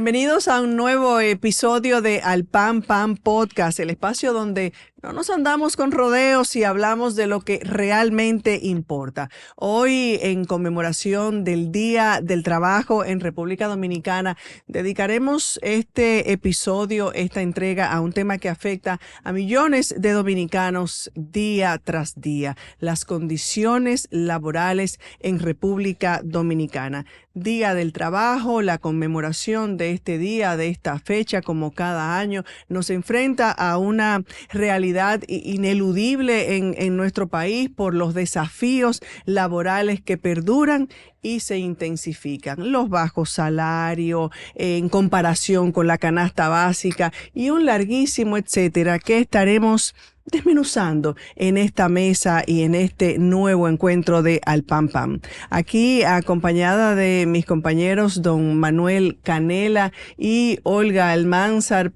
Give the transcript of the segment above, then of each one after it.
Bienvenidos a un nuevo episodio de Al Pan Pan Podcast, el espacio donde no nos andamos con rodeos y hablamos de lo que realmente importa. Hoy, en conmemoración del Día del Trabajo en República Dominicana, dedicaremos este episodio, esta entrega, a un tema que afecta a millones de dominicanos día tras día: las condiciones laborales en República Dominicana. Día del Trabajo, la conmemoración de este día, de esta fecha, como cada año, nos enfrenta a una realidad ineludible en nuestro país por los desafíos laborales que perduran y se intensifican. Los bajos salarios en comparación con la canasta básica y un larguísimo etcétera que estaremos desmenuzando en esta mesa y en este nuevo encuentro de Al Pan Pan. Aquí, acompañada de mis compañeros don Manuel Canela y Olga Almanzar,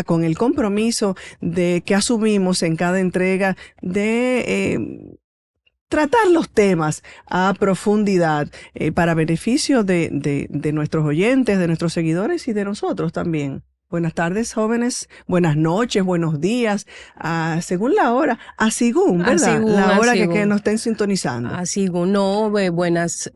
con el compromiso de que asumimos en cada entrega de tratar los temas a profundidad para beneficio de nuestros oyentes, de nuestros seguidores y de nosotros también. Buenas tardes, jóvenes. Buenas noches, buenos días. Según la hora, según, ¿verdad? La hora que nos estén sintonizando. Según, no, buenas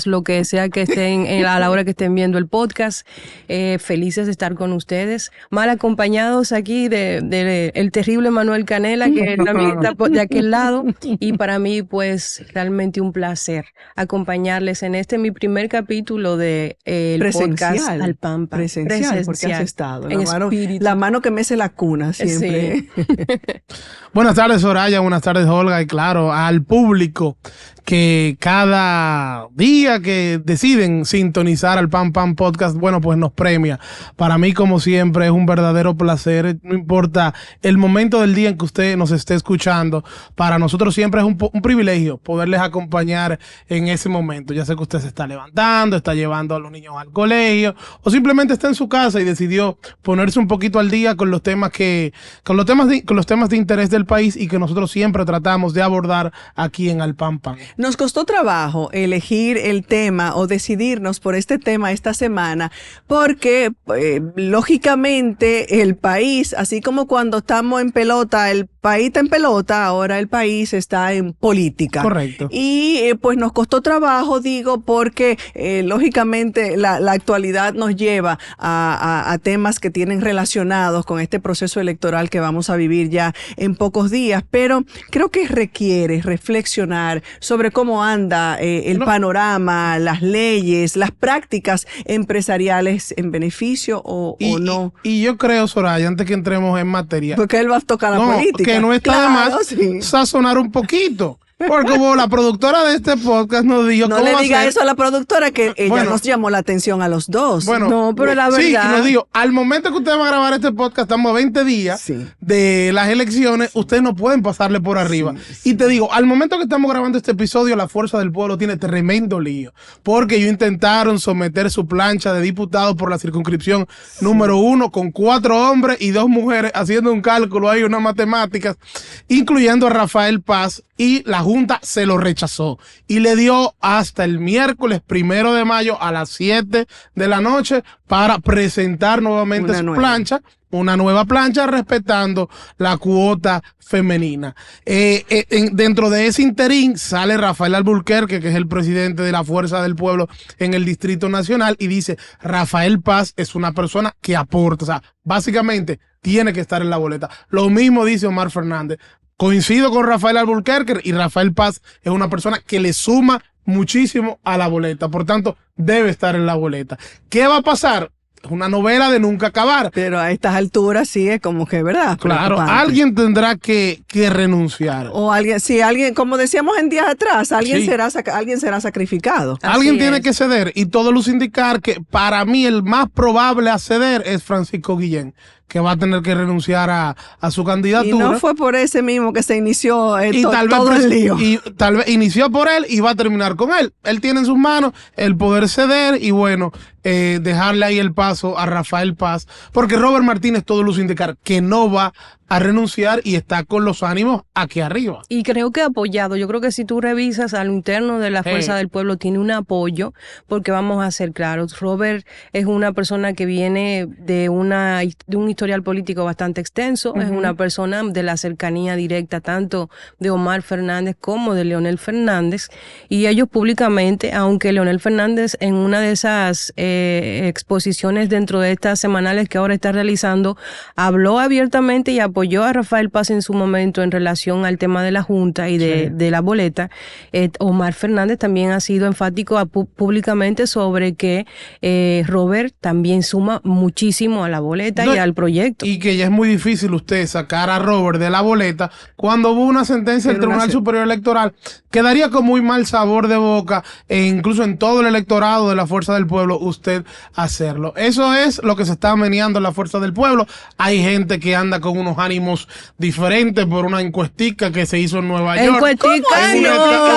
lo que sea que estén, a la hora que estén viendo el podcast. Felices de estar con ustedes. Mal acompañados aquí de el terrible Manuel Canela, que también está de aquel lado. Y para mí, pues, realmente un placer acompañarles en mi primer capítulo de el podcast Al Pan Pan. Presencial, porque has estado. La mano que mece la cuna siempre. Sí. Buenas tardes, Soraya. Buenas tardes, Olga. Y claro, al público que cada día que deciden sintonizar al Pan Pan Podcast, bueno, pues nos premia. Para mí, como siempre, es un verdadero placer. No importa el momento del día en que usted nos esté escuchando, para nosotros siempre es un privilegio poderles acompañar en ese momento. Ya sé que usted se está levantando, está llevando a los niños al colegio, o simplemente está en su casa y decidió ponerse un poquito al día con los temas con los temas de interés del país y que nosotros siempre tratamos de abordar aquí en Al Pan Pan. Nos costó trabajo elegir el tema o decidirnos por este tema esta semana porque, lógicamente, el país, así como cuando estamos en pelota, el país está en pelota, ahora el país está en política. Correcto. Y pues nos costó trabajo, digo, porque lógicamente la actualidad nos lleva a temas que tienen relacionados con este proceso electoral que vamos a vivir ya en pocos días, pero creo que requiere reflexionar sobre cómo anda el panorama, las leyes, las prácticas empresariales en beneficio o no. Y yo creo, Soraya, antes que entremos en materia, porque él va a tocar la política. Que no está de más sazonar un poquito. Porque como la productora de este podcast nos dijo... No le diga eso a la productora, que ella nos llamó la atención a los dos. Bueno, no, pero la verdad... Sí, y nos dijo, al momento que ustedes van a grabar este podcast, estamos a 20 días de las elecciones, ustedes no pueden pasarle por arriba. Y te digo, al momento que estamos grabando este episodio, la Fuerza del Pueblo tiene tremendo lío. Porque ellos intentaron someter su plancha de diputados por la circunscripción número 1 con 4 hombres y 2 mujeres, haciendo un cálculo ahí, unas matemáticas, incluyendo a Rafael Paz, y la Junta se lo rechazó y le dio hasta el miércoles 1 de mayo a las 7 de la noche para presentar nuevamente su plancha, una nueva plancha respetando la cuota femenina. Dentro de ese interín sale Rafael Alburquerque, que es el presidente de la Fuerza del Pueblo en el Distrito Nacional, y dice: Rafael Paz es una persona que aporta, o sea, básicamente tiene que estar en la boleta. Lo mismo dice Omar Fernández. Coincido con Rafael Alburquerque, y Rafael Paz es una persona que le suma muchísimo a la boleta. Por tanto, debe estar en la boleta. ¿Qué va a pasar? Es una novela de nunca acabar. Pero a estas alturas sí es como que, ¿verdad? Claro, alguien tendrá que renunciar. O alguien, como decíamos en días atrás, alguien será sacrificado. Alguien tiene que ceder, y todo luce indicar que para mí el más probable a ceder es Francisco Guillén, que va a tener que renunciar a su candidatura. Y no fue por ese mismo que se inició todo el lío. Y tal vez inició por él y va a terminar con él. Él tiene en sus manos el poder ceder y bueno, dejarle ahí el paso a Rafael Paz, porque Robert Martínez todo luce indicar que no va a renunciar y está con los ánimos aquí arriba. Y creo que apoyado. Yo creo que si tú revisas a lo interno de la Fuerza del Pueblo, tiene un apoyo, porque vamos a ser claros, Robert es una persona que viene de un historial político bastante extenso, es una persona de la cercanía directa tanto de Omar Fernández como de Leonel Fernández, y ellos públicamente, aunque Leonel Fernández en una de esas exposiciones dentro de estas semanales que ahora está realizando, habló abiertamente y apoyó a Rafael Paz en su momento en relación al tema de la Junta y de la boleta. Omar Fernández también ha sido enfático públicamente sobre que Robert también suma muchísimo a la boleta y al proyecto. Y que ya es muy difícil usted sacar a Robert de la boleta cuando hubo una sentencia del Tribunal Superior Electoral, quedaría con muy mal sabor de boca e incluso en todo el electorado de la Fuerza del Pueblo usted hacerlo. Eso es lo que se está meneando en la Fuerza del Pueblo. Hay gente que anda con unos ánimos diferentes por una encuestica que se hizo en Nueva York. Encuestica,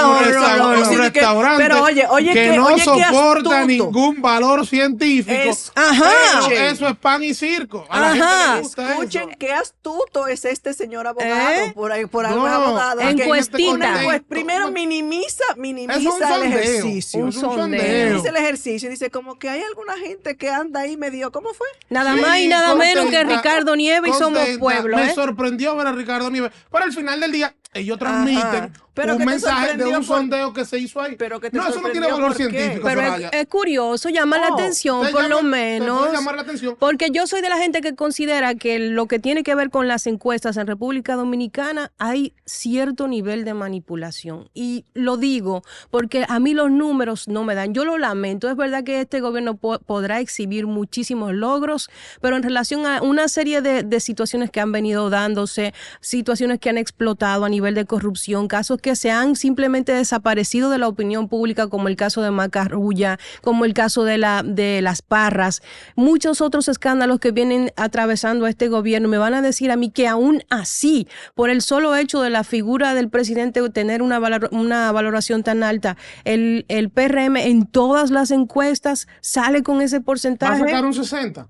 un restaurante pero oye, que no soporta ningún valor científico. Eso es pan y circo. A la gente le gusta. Escuchen qué astuto es este señor abogado por algún abogado. Encuestita. Pues primero minimiza el ejercicio. Minimiza el ejercicio. Dice como que hay alguna gente que anda ahí medio, ¿cómo fue? Nada más y nada menos que Ricardo Nieves y Somos Pueblo. Me sorprendió ver a Ricardo Nieves. Pero al final del día, ellos transmiten un mensaje de un sondeo que se hizo ahí. Pero que no, eso no tiene valor científico. Pero es curioso, llama la atención, por lo menos. Puede llamar la atención. Porque yo soy de la gente que considera que lo que tiene que ver con las encuestas en República Dominicana hay cierto nivel de manipulación. Y lo digo porque a mí los números no me dan. Yo lo lamento. Es verdad que este gobierno podrá exhibir muchísimos logros, pero en relación a una serie de situaciones que han venido dándose, situaciones que han explotado a nivel de corrupción, casos que se han simplemente desaparecido de la opinión pública, como el caso de Macarrulla, como el caso de las Parras, muchos otros escándalos que vienen atravesando a este gobierno. Me van a decir a mí que aún así, por el solo hecho de la figura del presidente tener una valoración tan alta, el PRM en todas las encuestas sale con ese porcentaje. ¿Va a sacar un 60?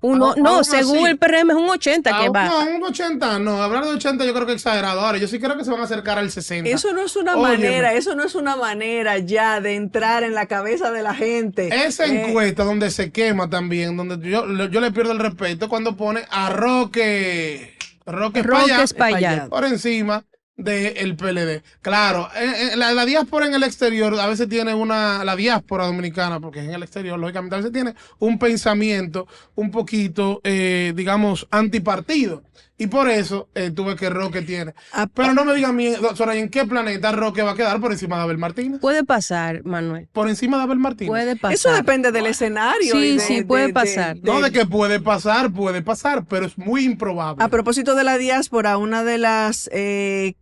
Según el PRM es un 80 que va. No, un 80 no. Hablar de 80 yo creo que es exagerado. Ahora, yo sí creo que se van a acercar al 60. Eso no es una manera ya de entrar en la cabeza de la gente. Esa encuesta donde se quema también, donde yo le pierdo el respeto cuando pone a Roque Espaillat por encima del PLD. Claro, la diáspora en el exterior a veces tiene la diáspora dominicana, porque en el exterior, lógicamente, a veces tiene un pensamiento un poquito, digamos, antipartido. Y por eso tuve que Roque tiene. Pero no me digan, Soraya, ¿en qué planeta Roque va a quedar por encima de Abel Martínez? Puede pasar, Manuel. ¿Por encima de Abel Martínez? Puede pasar. Eso depende del escenario. Sí, puede pasar. No, de que puede pasar, pero es muy improbable. A propósito de la diáspora, una de las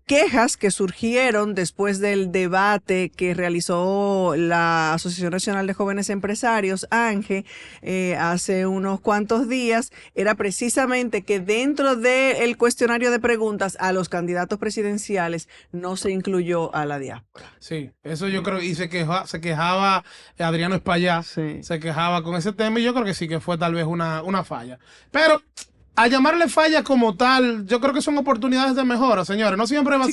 quejas que surgieron después del debate que realizó la Asociación Nacional de Jóvenes Empresarios, ANGE, hace unos cuantos días, era precisamente que dentro del cuestionario de preguntas a los candidatos presidenciales no se incluyó a la diáspora. Sí, eso yo creo, y se quejaba Adriano Espaillat, se quejaba con ese tema, y yo creo que sí que fue tal vez una falla. Pero a llamarle falla como tal, yo creo que son oportunidades de mejora, señores. No siempre va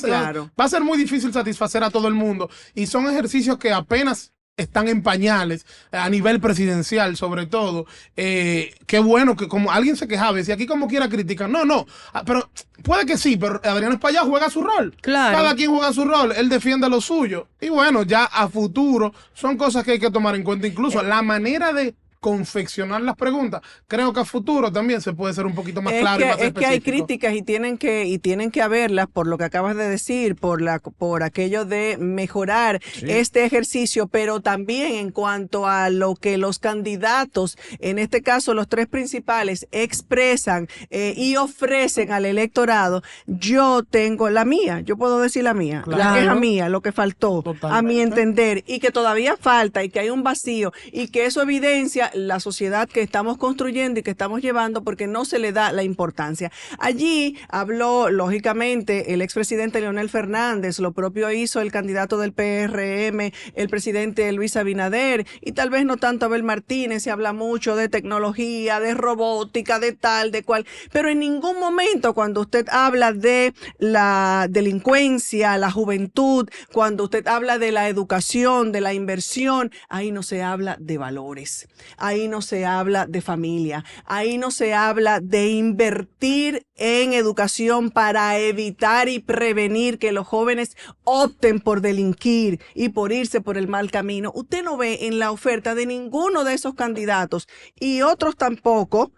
a ser muy difícil satisfacer a todo el mundo, y son ejercicios que apenas están en pañales a nivel presidencial, sobre todo. Qué bueno que como alguien se quejaba, y si aquí como quiera critican, no, pero puede que sí, pero Adriano Espaillat juega su rol. Claro. Cada quien juega su rol, él defiende lo suyo. Y bueno, ya a futuro son cosas que hay que tomar en cuenta, incluso la manera de confeccionar las preguntas. Creo que a futuro también se puede ser un poquito más claro y más específico. Es que hay críticas y tienen que haberlas por lo que acabas de decir, por aquello de mejorar este ejercicio, pero también en cuanto a lo que los candidatos, en este caso los tres principales, expresan y ofrecen al electorado. Yo tengo la mía, yo puedo decir la mía, la queja mía, lo que faltó, a mi entender, y que todavía falta y que hay un vacío y que eso evidencia la sociedad que estamos construyendo y que estamos llevando porque no se le da la importancia. Allí habló, lógicamente, el expresidente Leonel Fernández, lo propio hizo el candidato del PRM, el presidente Luis Abinader, y tal vez no tanto Abel Martínez. Se habla mucho de tecnología, de robótica, de tal, de cual, pero en ningún momento cuando usted habla de la delincuencia, la juventud, cuando usted habla de la educación, de la inversión, ahí no se habla de valores, ahí no se habla de familia, ahí no se habla de invertir en educación para evitar y prevenir que los jóvenes opten por delinquir y por irse por el mal camino. Usted no ve en la oferta de ninguno de esos candidatos y otros tampoco,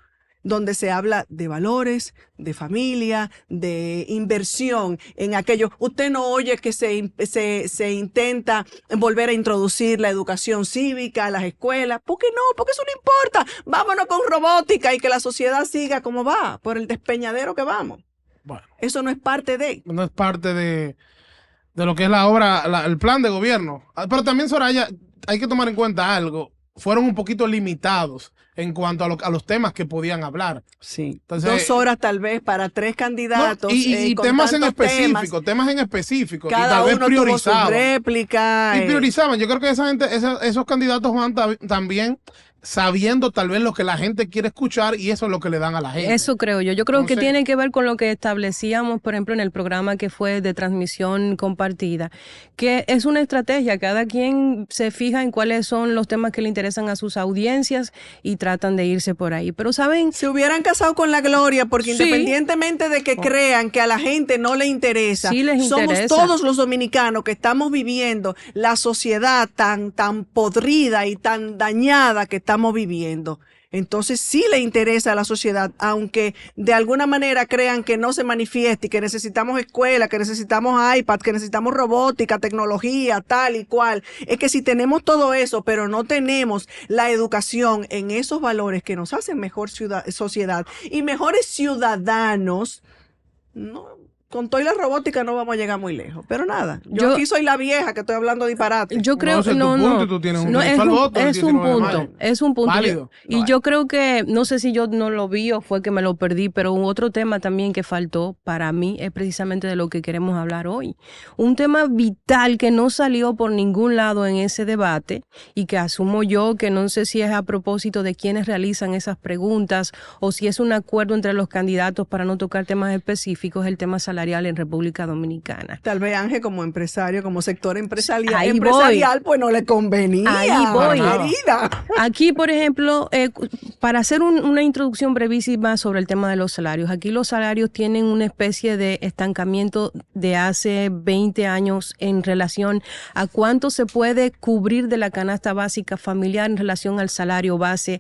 donde se habla de valores, de familia, de inversión en aquello. Usted no oye que se intenta volver a introducir la educación cívica a las escuelas. ¿Por qué no? Porque eso no importa. Vámonos con robótica y que la sociedad siga como va, por el despeñadero que vamos. Bueno, eso no es parte de... No es parte de lo que es la obra, el plan de gobierno. Pero también, Soraya, hay que tomar en cuenta algo. Fueron un poquito limitados en cuanto a los temas que podían hablar. Sí. Entonces, 2 horas tal vez para 3 candidatos. No, y temas en específico, temas en específico. Cada y tal vez uno priorizaban. tuvo su réplica. Y priorizaban. Yo creo que esa gente, esos candidatos van también sabiendo tal vez lo que la gente quiere escuchar y eso es lo que le dan a la gente. Eso creo yo. Yo creo que tiene que ver con lo que establecíamos, por ejemplo, en el programa que fue de transmisión compartida, que es una estrategia. Cada quien se fija en cuáles son los temas que le interesan a sus audiencias y tratan de irse por ahí. Pero, ¿saben? Se hubieran casado con la gloria porque sí, independientemente de que crean que a la gente no le interesa, sí les somos interesa. Todos los dominicanos que estamos viviendo la sociedad tan podrida y tan dañada que estamos viviendo. Entonces sí le interesa a la sociedad, aunque de alguna manera crean que no se manifieste y que necesitamos escuela, que necesitamos iPad, que necesitamos robótica, tecnología, tal y cual. Es que si tenemos todo eso, pero no tenemos la educación en esos valores que nos hacen mejor sociedad y mejores ciudadanos, no. Con toda la robótica no vamos a llegar muy lejos. Pero nada, yo aquí soy la vieja que estoy hablando disparate. Yo creo que no, es un punto. Válido. Y yo creo que, no sé si yo no lo vi o fue que me lo perdí, pero un otro tema también que faltó para mí es precisamente de lo que queremos hablar hoy. Un tema vital que no salió por ningún lado en ese debate y que asumo yo que no sé si es a propósito de quienes realizan esas preguntas o si es un acuerdo entre los candidatos para no tocar temas específicos, el tema salarial en República Dominicana. Tal vez Ángel como empresario, como sector empresarial, pues no le convenía. Ahí voy. Querida. Aquí, por ejemplo, para hacer una introducción brevísima sobre el tema de los salarios. Aquí los salarios tienen una especie de estancamiento de hace 20 años en relación a cuánto se puede cubrir de la canasta básica familiar en relación al salario base,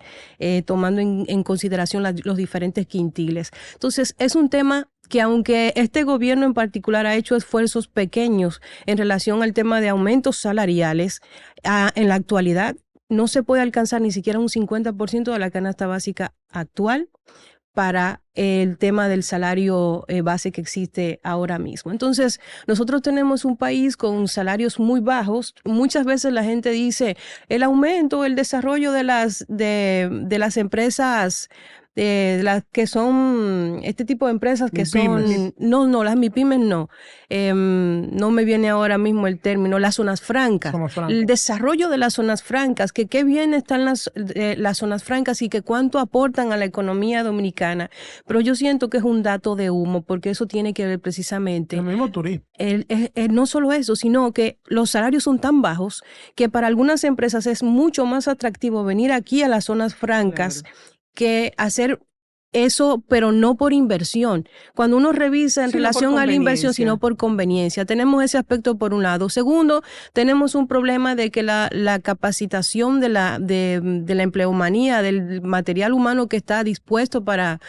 tomando en consideración los diferentes quintiles. Entonces, es un tema que aunque este gobierno en particular ha hecho esfuerzos pequeños en relación al tema de aumentos salariales, en la actualidad no se puede alcanzar ni siquiera un 50% de la canasta básica actual para el tema del salario base que existe ahora mismo. Entonces, nosotros tenemos un país con salarios muy bajos. Muchas veces la gente dice el aumento, el desarrollo de las empresas, las que son este tipo de empresas que son las MIPYMES no me viene ahora mismo el término, las zonas francas. El desarrollo de las zonas francas, que qué bien están las zonas francas y que cuánto aportan a la economía dominicana, pero yo siento que es un dato de humo porque eso tiene que ver precisamente el mismo turismo. No solo eso, sino que los salarios son tan bajos que para algunas empresas es mucho más atractivo venir aquí a las zonas francas, claro, que hacer eso, pero no por inversión. Cuando uno revisa en relación a la inversión, sino por conveniencia. Tenemos ese aspecto por un lado. Segundo, tenemos un problema de que la capacitación de la empleomanía, del material humano que está dispuesto para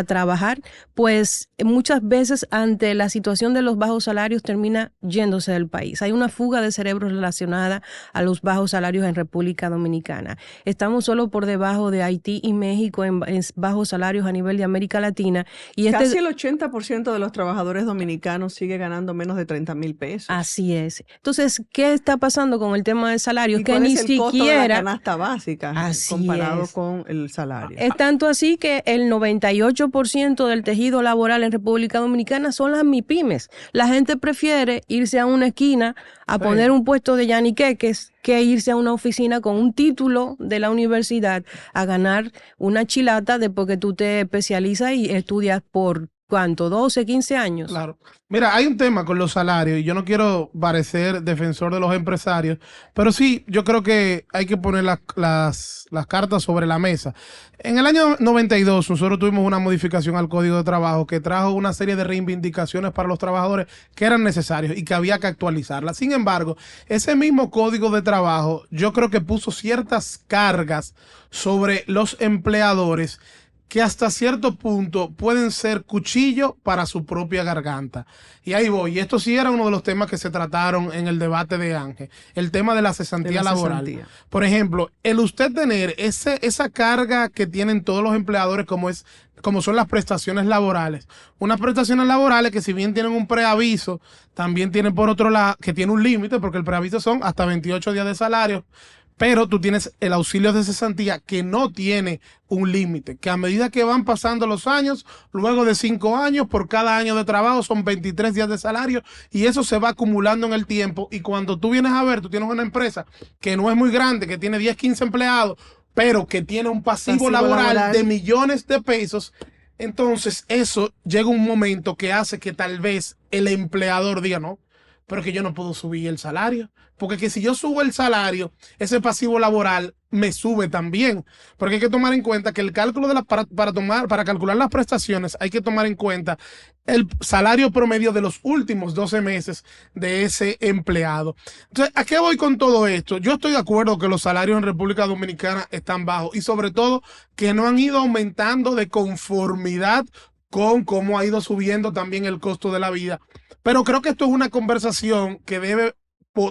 trabajar, pues muchas veces ante la situación de los bajos salarios termina yéndose del país. Hay una fuga de cerebros relacionada a los bajos salarios en República Dominicana. Estamos solo por debajo de Haití y México en bajos salarios a nivel de América Latina. Y casi el 80% de los trabajadores dominicanos sigue ganando menos de 30,000 pesos. Así es. Entonces, ¿qué está pasando con el tema del salario? ¿Y que cuál ni es el siquiera costo de la canasta básica comparado con el salario? Es tanto así que el 98% del tejido laboral en República Dominicana son las MIPYMES. La gente prefiere irse a una esquina a poner un puesto de yaniqueques que irse a una oficina con un título de la universidad a ganar una chilata después que tú te especializas y estudias por ¿cuánto? 12, 15 años. Claro. Mira, hay un tema con los salarios y yo no quiero parecer defensor de los empresarios, pero sí, yo creo que hay que poner las cartas sobre la mesa. En el año 92 nosotros tuvimos una modificación al Código de Trabajo que trajo una serie de reivindicaciones para los trabajadores que eran necesarios y que había que actualizarlas. Sin embargo, ese mismo Código de Trabajo yo creo que puso ciertas cargas sobre los empleadores que hasta cierto punto pueden ser cuchillo para su propia garganta. Y ahí voy. Y esto sí era uno de los temas que se trataron en el debate de Ángel. El tema de la cesantía laboral. Por ejemplo, el usted tener esa carga que tienen todos los empleadores como son las prestaciones laborales. Unas prestaciones laborales que si bien tienen un preaviso, también tienen por otro lado, que tiene un límite, porque el preaviso son hasta 28 días de salario. Pero tú tienes el auxilio de cesantía que no tiene un límite, que a medida que van pasando los años, luego de 5 años, por cada año de trabajo son 23 días de salario y eso se va acumulando en el tiempo. Y cuando tú vienes a ver, tú tienes una empresa que no es muy grande, que tiene 10, 15 empleados, pero que tiene un pasivo laboral de millones de pesos. Entonces eso llega un momento que hace que tal vez el empleador diga, no, pero es que yo no puedo subir el salario. Porque que si yo subo el salario, ese pasivo laboral me sube también. Porque hay que tomar en cuenta que el cálculo para calcular las prestaciones, hay que tomar en cuenta el salario promedio de los últimos 12 meses de ese empleado. Entonces, ¿a qué voy con todo esto? Yo estoy de acuerdo que los salarios en República Dominicana están bajos y sobre todo que no han ido aumentando de conformidad con cómo ha ido subiendo también el costo de la vida. Pero creo que esto es una conversación que debe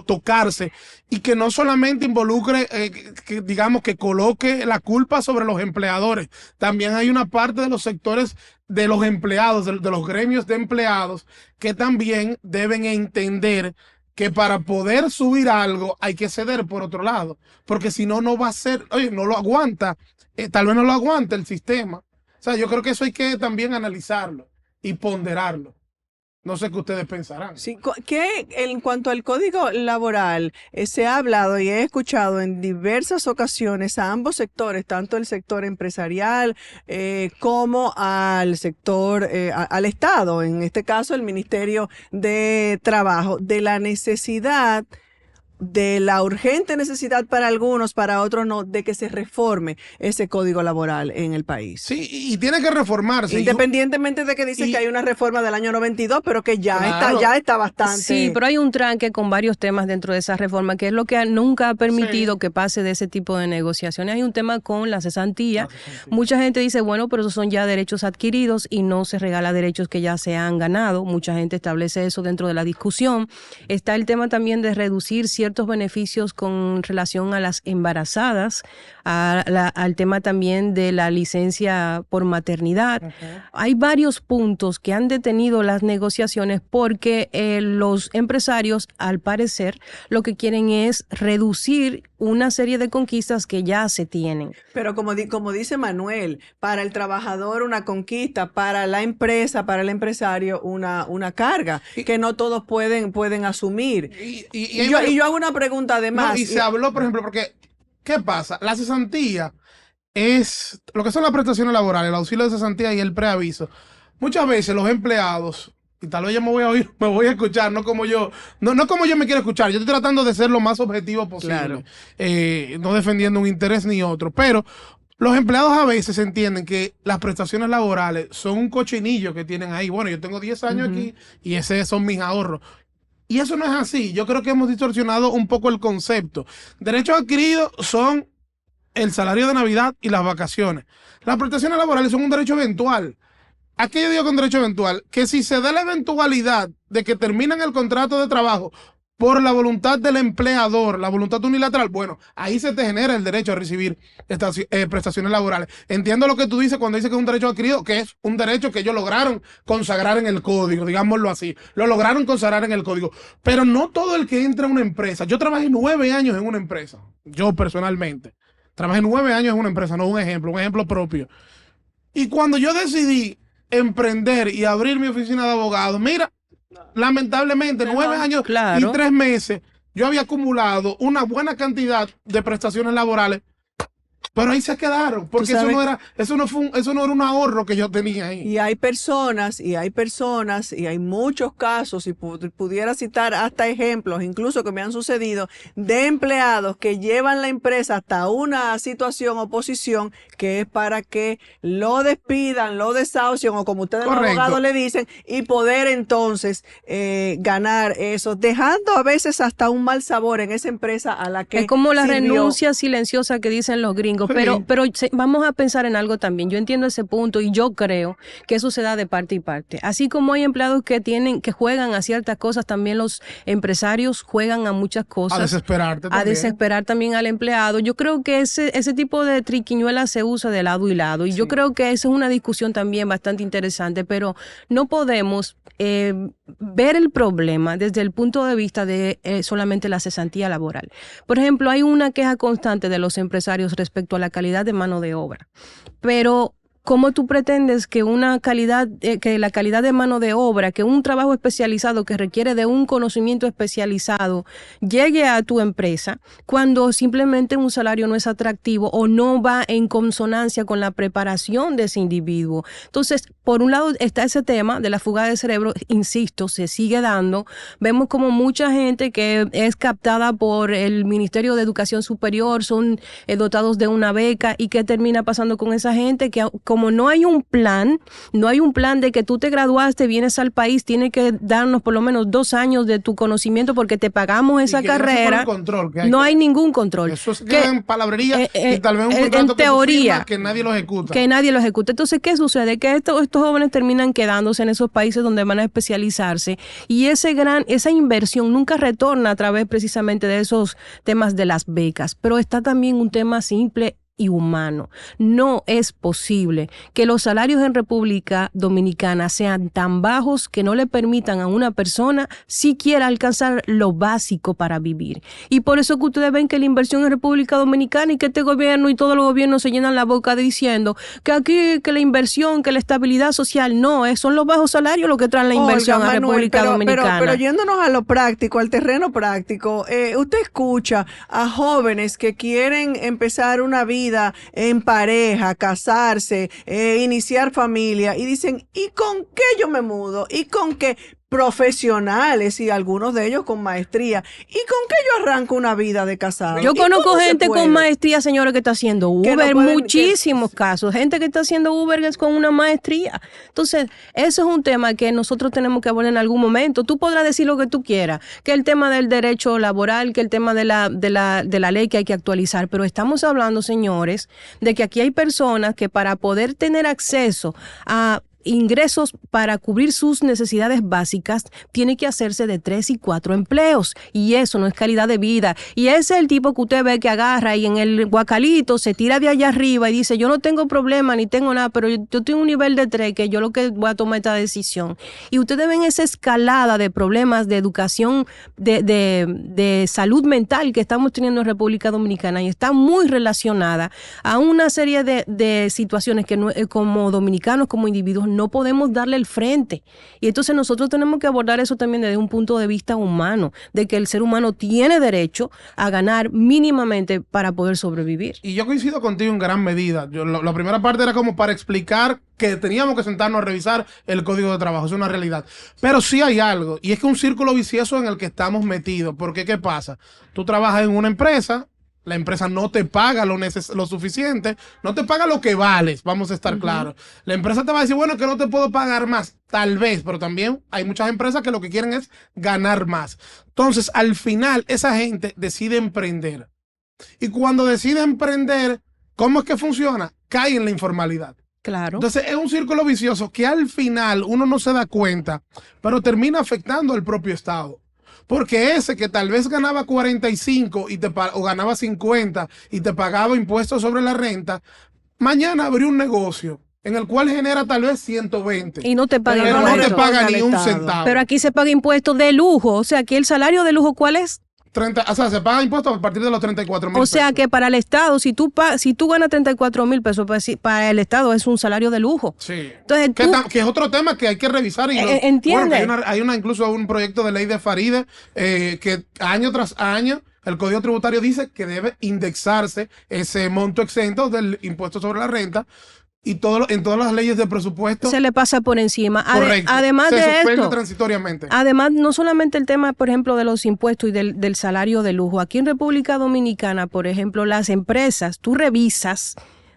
tocarse y que no solamente involucre, digamos, que coloque la culpa sobre los empleadores. También hay una parte de los sectores de los empleados, de los gremios de empleados, que también deben entender que para poder subir algo hay que ceder por otro lado, porque si no, no va a ser, oye, no lo aguanta, tal vez no lo aguanta el sistema. O sea, yo creo que eso hay que también analizarlo y ponderarlo. No sé qué ustedes pensarán. Sí, que en cuanto al código laboral, se ha hablado y he escuchado en diversas ocasiones a ambos sectores, tanto el sector empresarial como al sector, al Estado, en este caso el Ministerio de Trabajo, de la necesidad, de la urgente necesidad para algunos, para otros no, de que se reforme ese código laboral en el país. Sí, y tiene que reformarse. Independientemente de que dicen que hay una reforma del año 92, pero que ya está bastante. Sí, pero hay un tranque con varios temas dentro de esa reforma, que es lo que nunca ha permitido que pase de ese tipo de negociaciones. Hay un tema con la cesantía. Mucha gente dice, bueno, pero esos son ya derechos adquiridos y no se regala derechos que ya se han ganado. Mucha gente establece eso dentro de la discusión. Está el tema también de reducir ciertos beneficios con relación a las embarazadas, al tema también de la licencia por maternidad. Hay varios puntos que han detenido las negociaciones porque los empresarios, al parecer, lo que quieren es reducir una serie de conquistas que ya se tienen. Pero como dice Manuel, para el trabajador una conquista, para la empresa, para el empresario una carga que no todos pueden asumir. Y yo hago una pregunta además. No, y se habló, por ejemplo, porque ¿qué pasa? La cesantía es lo que son las prestaciones laborales, el auxilio de cesantía y el preaviso. Muchas veces los empleados, y tal vez yo me voy a escuchar, no como yo me quiero escuchar. Yo estoy tratando de ser lo más objetivo posible, claro. No defendiendo un interés ni otro, pero los empleados a veces entienden que las prestaciones laborales son un cochinillo que tienen ahí. Bueno, yo tengo 10 años aquí y esos son mis ahorros. Y eso no es así. Yo creo que hemos distorsionado un poco el concepto. Derechos adquiridos son el salario de Navidad y las vacaciones. Las prestaciones laborales son un derecho eventual. ¿A qué yo digo con derecho eventual? Que si se da la eventualidad de que terminan el contrato de trabajo por la voluntad del empleador, la voluntad unilateral, bueno, ahí se te genera el derecho a recibir estas prestaciones laborales. Entiendo lo que tú dices cuando dices que es un derecho adquirido, que es un derecho que ellos lograron consagrar en el código, digámoslo así, lo lograron consagrar en el código, pero no todo el que entra a una empresa. Yo trabajé 9 años en una empresa, yo personalmente, trabajé 9 años en una empresa, no un ejemplo propio. Y cuando yo decidí emprender y abrir mi oficina de abogado, mira, lamentablemente, 9 años y 3 meses, yo había acumulado una buena cantidad de prestaciones laborales, pero ahí se quedaron, porque eso no era un ahorro que yo tenía ahí. Y hay personas, y hay muchos casos, y pudiera citar hasta ejemplos, incluso que me han sucedido, de empleados que llevan la empresa hasta una situación o posición que es para que lo despidan, lo desahucien, o como ustedes los abogados le dicen, y poder entonces ganar eso, dejando a veces hasta un mal sabor en esa empresa a la que es como la renuncia silenciosa que dicen los gringos. Pero vamos a pensar en algo también. Yo entiendo ese punto y yo creo que eso se da de parte y parte. Así como hay empleados que juegan a ciertas cosas, también los empresarios juegan a muchas cosas. A desesperar también al empleado. Yo creo que ese tipo de triquiñuela se usa de lado y lado. Y yo creo que esa es una discusión también bastante interesante, pero no podemos ver el problema desde el punto de vista de solamente la cesantía laboral. Por ejemplo, hay una queja constante de los empresarios respecto a la calidad de mano de obra, pero ¿cómo tú pretendes que la calidad de mano de obra, que un trabajo especializado que requiere de un conocimiento especializado llegue a tu empresa cuando simplemente un salario no es atractivo o no va en consonancia con la preparación de ese individuo? Entonces, por un lado está ese tema de la fuga de cerebro, insisto, se sigue dando. Vemos como mucha gente que es captada por el Ministerio de Educación Superior son dotados de una beca, y ¿qué termina pasando con esa gente? Que como no hay un plan de que tú te graduaste, vienes al país, tienes que darnos por lo menos 2 años de tu conocimiento porque te pagamos esa carrera. No hay ningún control. Eso se queda en palabrería y tal vez un contrato en teoría, que nadie lo ejecuta. Entonces, ¿qué sucede? Que estos jóvenes terminan quedándose en esos países donde van a especializarse, y esa inversión nunca retorna a través precisamente de esos temas de las becas. Pero está también un tema simple y humano. No es posible que los salarios en República Dominicana sean tan bajos que no le permitan a una persona siquiera alcanzar lo básico para vivir. Y por eso que ustedes ven que la inversión en República Dominicana, y que este gobierno y todos los gobiernos se llenan la boca diciendo que aquí, que la inversión, que la estabilidad social, no, son los bajos salarios los que traen la inversión a República Dominicana. Pero yéndonos a lo práctico, al terreno práctico, usted escucha a jóvenes que quieren empezar una vida en pareja, casarse, iniciar familia, y dicen, ¿y con qué yo me mudo? ¿Y con qué? Profesionales, y algunos de ellos con maestría. ¿Y con qué yo arranco una vida de casado? Yo conozco gente con maestría, señores, que está haciendo Uber, muchísimos casos, gente que está haciendo Uber con una maestría. Entonces, eso es un tema que nosotros tenemos que abordar en algún momento. Tú podrás decir lo que tú quieras, que el tema del derecho laboral, que el tema de la ley que hay que actualizar, pero estamos hablando, señores, de que aquí hay personas que para poder tener acceso a ingresos para cubrir sus necesidades básicas, tiene que hacerse de 3 y 4 empleos, y eso no es calidad de vida. Y ese es el tipo que usted ve que agarra y en el guacalito se tira de allá arriba y dice, yo no tengo problema ni tengo nada, pero yo tengo un nivel de 3 que yo lo que voy a tomar esta decisión. Y ustedes ven esa escalada de problemas de educación, de salud mental que estamos teniendo en República Dominicana, y está muy relacionada a una serie de situaciones que como dominicanos, como individuos, no podemos darle el frente. Y entonces nosotros tenemos que abordar eso también desde un punto de vista humano, de que el ser humano tiene derecho a ganar mínimamente para poder sobrevivir. Y yo coincido contigo en gran medida. La primera parte era como para explicar que teníamos que sentarnos a revisar el código de trabajo, es una realidad. Pero sí hay algo, y es que un círculo vicioso en el que estamos metidos. Porque ¿qué pasa? Tú trabajas en una empresa, la empresa no te paga lo suficiente, no te paga lo que vales, vamos a estar claros. La empresa te va a decir, bueno, que no te puedo pagar más, tal vez, pero también hay muchas empresas que lo que quieren es ganar más. Entonces, al final, esa gente decide emprender. Y cuando decide emprender, ¿cómo es que funciona? Cae en la informalidad. Claro. Entonces, es un círculo vicioso que al final uno no se da cuenta, pero termina afectando al propio Estado. Porque ese que tal vez ganaba 45 o ganaba 50 y te pagaba impuestos sobre la renta, mañana abrió un negocio en el cual genera tal vez 120. Y no te paga pero no te paga ni un centavo. Pero aquí se paga impuestos de lujo. O sea, aquí el salario de lujo, ¿cuál es? 30, o sea, se paga impuestos a partir de los 34,000 pesos. O sea que para el Estado, si tú ganas 34,000 pesos, pues, para el Estado es un salario de lujo. Sí. Entonces, que es otro tema que hay que revisar. ¿Entiendes? Bueno, hay incluso un proyecto de ley de Faride que año tras año el Código Tributario dice que debe indexarse ese monto exento del impuesto sobre la renta. Y en todas las leyes de presupuesto se le pasa por encima. Correcto. Además se de suspende esto, transitoriamente. Además, no solamente el tema, por ejemplo, de los impuestos y del salario de lujo. Aquí en República Dominicana, por ejemplo, las empresas, tú revisas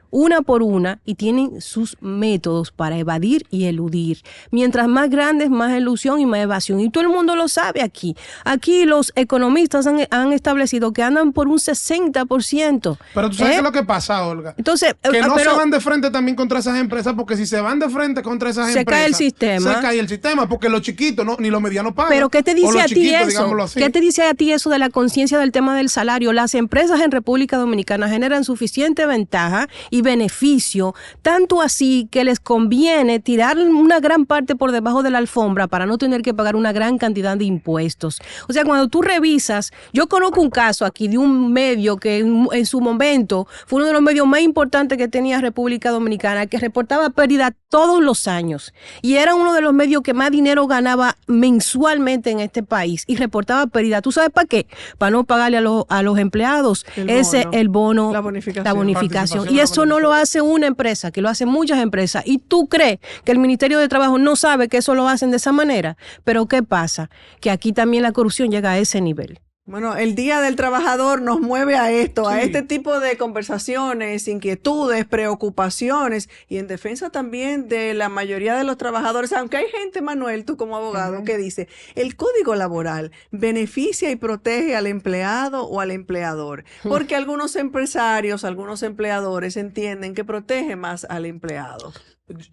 una por una y tienen sus métodos para evadir y eludir. Mientras más grandes, más elusión y más evasión. Y todo el mundo lo sabe aquí. Aquí los economistas han establecido que andan por un 60%. Pero tú sabes qué es lo que pasa, Olga. Entonces, que no se van de frente también contra esas empresas, porque si se van de frente contra esas empresas, se cae el sistema. Se cae el sistema, porque los chiquitos ni los medianos pagan. Pero ¿qué te dice a ti eso? ¿Qué te dice a ti eso de la conciencia del tema del salario? Las empresas en República Dominicana generan suficiente ventaja y beneficio, tanto así que les conviene tirar una gran parte por debajo de la alfombra para no tener que pagar una gran cantidad de impuestos. O sea, cuando tú revisas, yo conozco un caso aquí de un medio que en su momento fue uno de los medios más importantes que tenía República Dominicana, que reportaba pérdida todos los años y era uno de los medios que más dinero ganaba mensualmente en este país y reportaba pérdida. ¿Tú sabes para qué? Para no pagarle a los empleados el bono, la bonificación. Y eso no lo hace una empresa, que lo hacen muchas empresas. Y tú crees que el Ministerio de Trabajo no sabe que eso lo hacen de esa manera. Pero ¿qué pasa? Que aquí también la corrupción llega a ese nivel. Bueno, el Día del Trabajador nos mueve a esto, a este tipo de conversaciones, inquietudes, preocupaciones y en defensa también de la mayoría de los trabajadores, aunque hay gente, Manuel, tú como abogado, que dice, el Código Laboral beneficia y protege al empleado o al empleador, porque algunos empresarios, algunos empleadores entienden que protege más al empleado.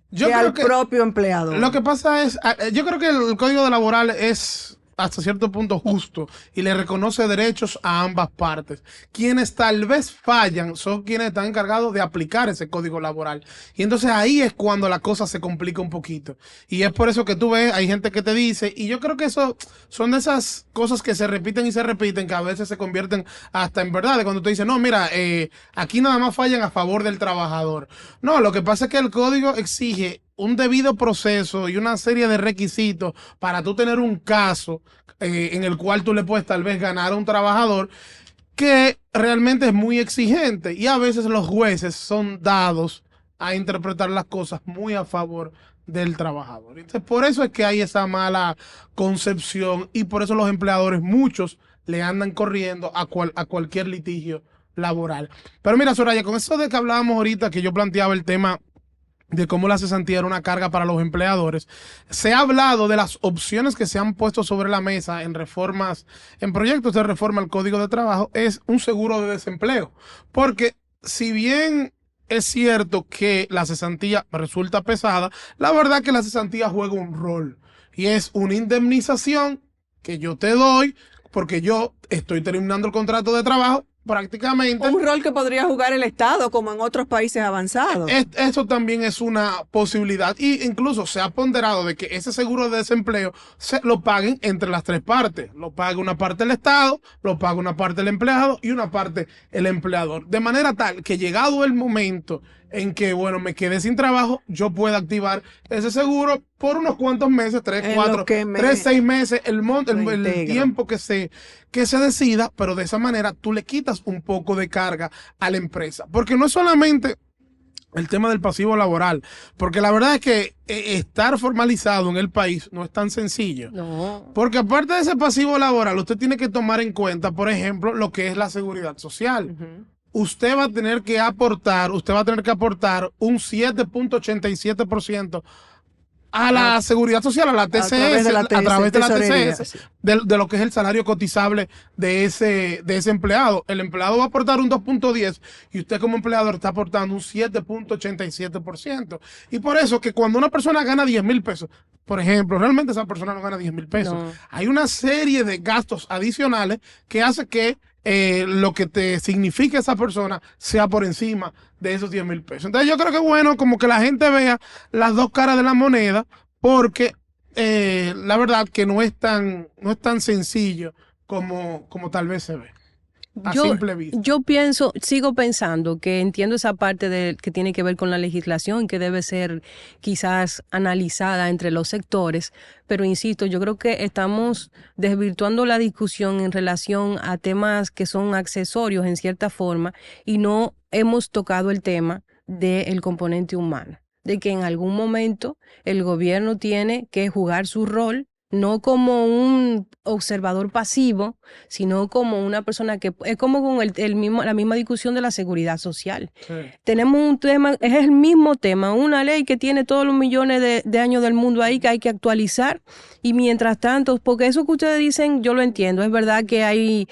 Yo que creo al propio empleador. Lo que pasa es, yo creo que el Código Laboral es hasta cierto punto justo y le reconoce derechos a ambas partes. Quienes tal vez fallan son quienes están encargados de aplicar ese código laboral. Y entonces ahí es cuando la cosa se complica un poquito. Y es por eso que tú ves, hay gente que te dice, y yo creo que eso son de esas cosas que se repiten y se repiten, que a veces se convierten hasta en verdad. Cuando te dicen, no, mira, aquí nada más fallan a favor del trabajador. No, lo que pasa es que el código exige un debido proceso y una serie de requisitos para tú tener un caso en el cual tú le puedes tal vez ganar a un trabajador que realmente es muy exigente y a veces los jueces son dados a interpretar las cosas muy a favor del trabajador. Entonces, por eso es que hay esa mala concepción y por eso los empleadores, muchos, le andan corriendo a cualquier litigio laboral. Pero mira, Soraya, con eso de que hablábamos ahorita, que yo planteaba el tema de cómo la cesantía era una carga para los empleadores, se ha hablado de las opciones que se han puesto sobre la mesa en reformas, en proyectos de reforma al Código de Trabajo, es un seguro de desempleo. Porque si bien es cierto que la cesantía resulta pesada, la verdad que la cesantía juega un rol y es una indemnización que yo te doy porque yo estoy terminando el contrato de trabajo prácticamente. Un rol que podría jugar el Estado como en otros países avanzados. Eso también es una posibilidad y incluso se ha ponderado de que ese seguro de desempleo se lo paguen entre las tres partes. Lo paga una parte el Estado, lo paga una parte el empleado y una parte el empleador. De manera tal que llegado el momento en que, bueno, me quedé sin trabajo, yo pueda activar ese seguro por unos cuantos meses, 3, 4, 3, 6 meses, el tiempo que se decida, pero de esa manera tú le quitas un poco de carga a la empresa. Porque no es solamente el tema del pasivo laboral, porque la verdad es que estar formalizado en el país no es tan sencillo. No. Porque aparte de ese pasivo laboral, usted tiene que tomar en cuenta, por ejemplo, lo que es la seguridad social. Usted va a tener que aportar un 7.87% a la seguridad social, a la TCS, a través de la TCS, de lo que es el salario cotizable de ese empleado. El empleado va a aportar un 2.10 y usted como empleador está aportando un 7.87%. Y por eso que cuando una persona gana 10,000 pesos, por ejemplo, realmente esa persona no gana 10,000 pesos. No. Hay una serie de gastos adicionales que hace que lo que te significa esa persona sea por encima de esos 10,000 pesos. Entonces yo creo que es bueno como que la gente vea las dos caras de la moneda, porque la verdad que no es tan sencillo como tal vez se ve. Yo sigo pensando que entiendo esa parte que tiene que ver con la legislación, que debe ser quizás analizada entre los sectores, pero insisto, yo creo que estamos desvirtuando la discusión en relación a temas que son accesorios en cierta forma y no hemos tocado el tema del componente humano, de que en algún momento el gobierno tiene que jugar su rol, no como un observador pasivo, sino como una persona que es como con la misma discusión de la seguridad social. Sí. Tenemos un tema, es el mismo tema, una ley que tiene todos los millones de años del mundo ahí que hay que actualizar, y mientras tanto, porque eso que ustedes dicen, yo lo entiendo, es verdad que hay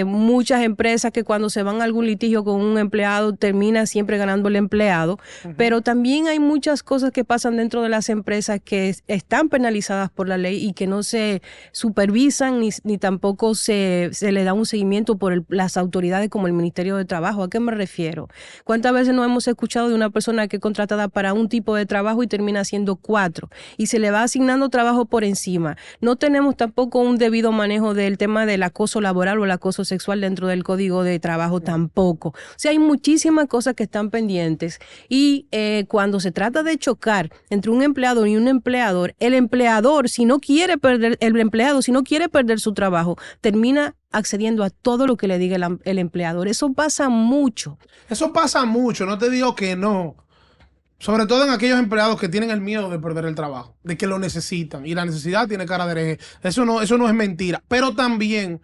muchas empresas que cuando se van a algún litigio con un empleado termina siempre ganando el empleado, pero también hay muchas cosas que pasan dentro de las empresas que están penalizadas por la ley y que no se supervisan ni tampoco se le da un seguimiento por las autoridades como el Ministerio de Trabajo. ¿A qué me refiero? ¿Cuántas veces no hemos escuchado de una persona que es contratada para un tipo de trabajo y termina haciendo 4 y se le va asignando trabajo por encima? No tenemos tampoco un debido manejo del tema del acoso laboral o el acoso sexual dentro del Código de Trabajo tampoco. O sea, hay muchísimas cosas que están pendientes y cuando se trata de chocar entre un empleador y un empleador, el empleador, si no quiere perder su trabajo, termina accediendo a todo lo que le diga el empleador. Eso pasa mucho. Eso pasa mucho, no te digo que no. Sobre todo en aquellos empleados que tienen el miedo de perder el trabajo, de que lo necesitan. Y la necesidad tiene cara de hereje. Eso no es mentira. Pero también,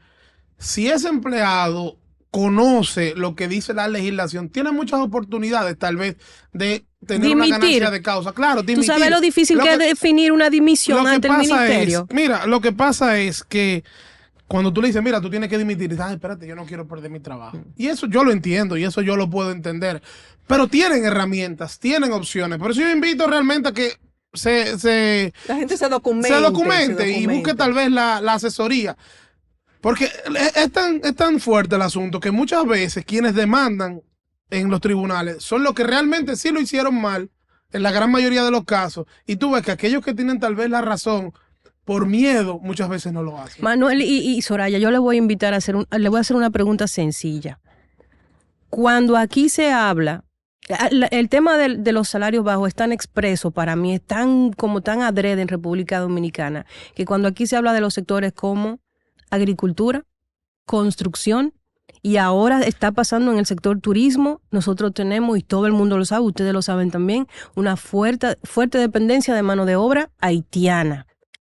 si ese empleado conoce lo que dice la legislación, tiene muchas oportunidades tal vez de tener una ganancia de causa. Claro, dimitir. ¿Tú sabes lo difícil que es definir una dimisión ante el ministerio? Mira, lo que pasa es que cuando tú le dices, mira, tú tienes que dimitir, dices, espérate, yo no quiero perder mi trabajo. Y eso yo lo entiendo y eso yo lo puedo entender. Pero tienen herramientas, tienen opciones. Por eso yo invito realmente a que la gente se documente y busque tal vez la asesoría. Porque es tan fuerte el asunto que muchas veces quienes demandan en los tribunales son los que realmente sí lo hicieron mal, en la gran mayoría de los casos. Y tú ves que aquellos que tienen tal vez la razón, por miedo, muchas veces no lo hacen. Manuel y Soraya, yo le voy a invitar le voy a hacer una pregunta sencilla. Cuando aquí se habla, el tema de los salarios bajos es tan expreso para mí, es tan adrede en República Dominicana, que cuando aquí se habla de los sectores como agricultura, construcción, y ahora está pasando en el sector turismo, nosotros tenemos, y todo el mundo lo sabe, ustedes lo saben también, una fuerte dependencia de mano de obra haitiana.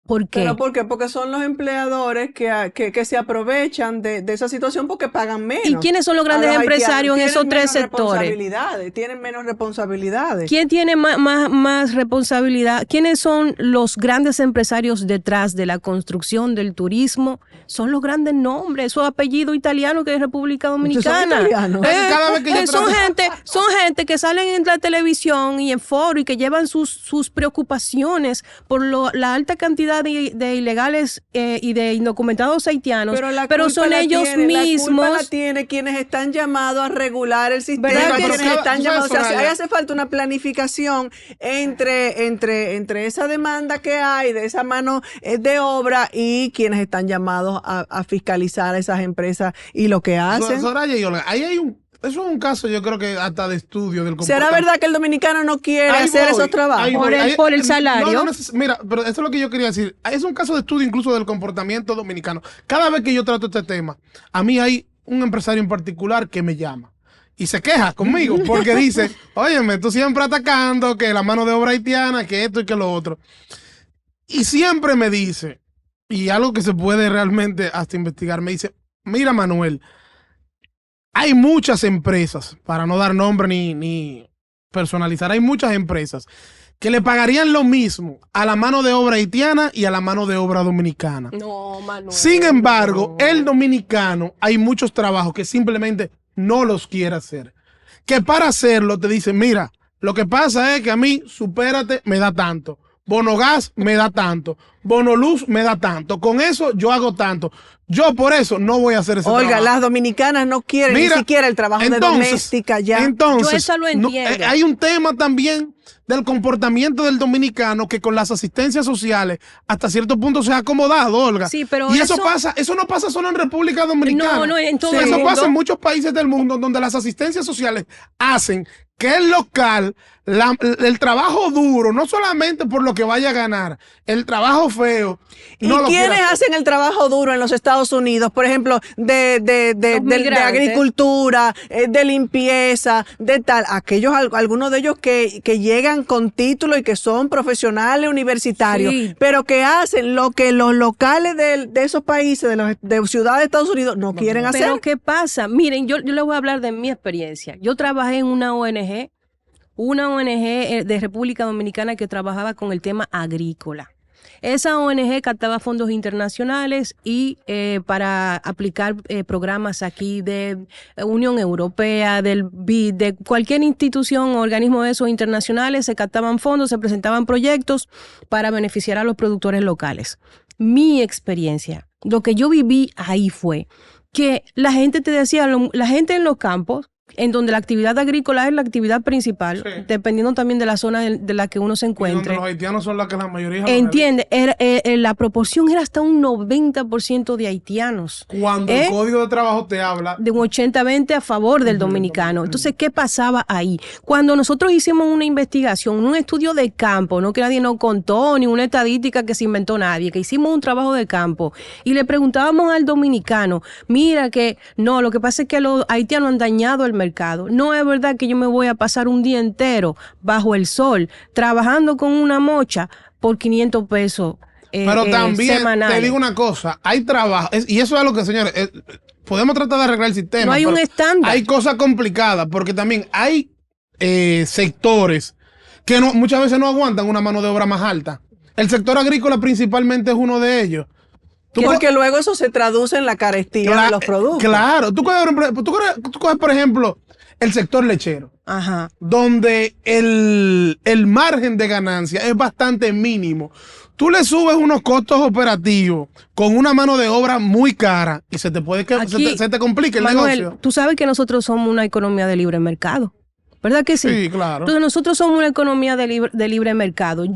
¿Por qué? ¿Pero por qué? Porque son los empleadores que se aprovechan de esa situación porque pagan menos. ¿Y quiénes son los grandes empresarios en esos 3 sectores? Tienen menos responsabilidades. ¿Quién tiene más responsabilidad? ¿Quiénes son los grandes empresarios detrás de la construcción, del turismo? Son los grandes nombres, esos apellidos italianos que es República Dominicana. Son gente que salen en la televisión y en foro y que llevan sus preocupaciones por la alta cantidad de ilegales y de indocumentados haitianos, pero son ellos mismos. La culpa la tiene quienes están llamados a regular el sistema, quienes están llamados. O sea, ahí hace falta una planificación entre esa demanda que hay de esa mano de obra y quienes están llamados a fiscalizar a esas empresas y lo que hacen. Soraya y Olga, ahí hay eso es un caso, yo creo que hasta de estudio del comportamiento. ¿Será verdad que el dominicano no quiere hacer esos trabajos? Por el salario. Mira, pero eso es lo que yo quería decir. Es un caso de estudio incluso del comportamiento dominicano. Cada vez que yo trato este tema, a mí hay un empresario en particular que me llama y se queja conmigo porque dice, óyeme, tú siempre atacando que la mano de obra haitiana, que esto y que lo otro. Y siempre me dice, y algo que se puede realmente hasta investigar, me dice, mira Manuel, hay muchas empresas, para no dar nombre ni personalizar, hay muchas empresas que le pagarían lo mismo a la mano de obra haitiana y a la mano de obra dominicana. No, Manuel. Sin embargo, el dominicano, hay muchos trabajos que simplemente no los quiere hacer. Que para hacerlo te dicen, mira, lo que pasa es que a mí, supérate, me da tanto. Bono gas me da tanto. Bono luz me da tanto. Con eso yo hago tanto. Yo por eso no voy a hacer ese trabajo. Oiga, las dominicanas no quieren ni siquiera el trabajo de doméstica ya. Entonces, yo eso lo entiendo. Hay un tema también del comportamiento del dominicano que con las asistencias sociales hasta cierto punto se ha acomodado, Olga. Sí, pero y eso no pasa solo en República Dominicana. No, en todo el eso mundo. pasa en muchos países del mundo donde las asistencias sociales hacen que el local, el trabajo duro, no solamente por lo que vaya a ganar, el trabajo feo. ¿Y quiénes hacen el trabajo duro en los Estados Unidos? Por ejemplo, de agricultura, de limpieza, de tal. Algunos de ellos que llegan con título y que son profesionales universitarios, sí, pero que hacen lo que los locales de esos países, de ciudades de Estados Unidos, no quieren hacer. Pero ¿qué pasa? Miren, yo les voy a hablar de mi experiencia. Yo trabajé en una ONG de República Dominicana que trabajaba con el tema agrícola. Esa ONG captaba fondos internacionales y para aplicar programas aquí de Unión Europea, del BID, de cualquier institución o organismo de esos internacionales, se captaban fondos, se presentaban proyectos para beneficiar a los productores locales. Mi experiencia, lo que yo viví ahí fue que la gente te decía, la gente en los campos, en donde la actividad agrícola es la actividad principal, sí, dependiendo también de la zona de la que uno se encuentre. Y donde los haitianos son la que la mayoría... Entiende, la proporción era hasta un 90% de haitianos. Cuando el Código de Trabajo te habla... De un 80-20 a favor del dominicano. Entonces, ¿qué pasaba ahí? Cuando nosotros hicimos una investigación, un estudio de campo, no que nadie nos contó, ni una estadística que se inventó nadie, que hicimos un trabajo de campo, y le preguntábamos al dominicano, mira que no, lo que pasa es que los haitianos han dañado el mercado. No es verdad que yo me voy a pasar un día entero bajo el sol trabajando con una mocha por 500 pesos pero también semanales. Te digo una cosa, hay trabajo, y eso es lo que, señores, podemos tratar de arreglar el sistema. No hay un estándar. Hay cosas complicadas, porque también hay sectores que muchas veces no aguantan una mano de obra más alta. El sector agrícola principalmente es uno de ellos. Porque luego eso se traduce en la carestía de los productos. Claro. Tú coges, por ejemplo, el sector lechero. Ajá. Donde el margen de ganancia es bastante mínimo. Tú le subes unos costos operativos con una mano de obra muy cara y se te complica el Manuel, negocio. Tú sabes que nosotros somos una economía de libre mercado, ¿verdad que sí? Sí, claro. Entonces nosotros somos una economía de libre mercado.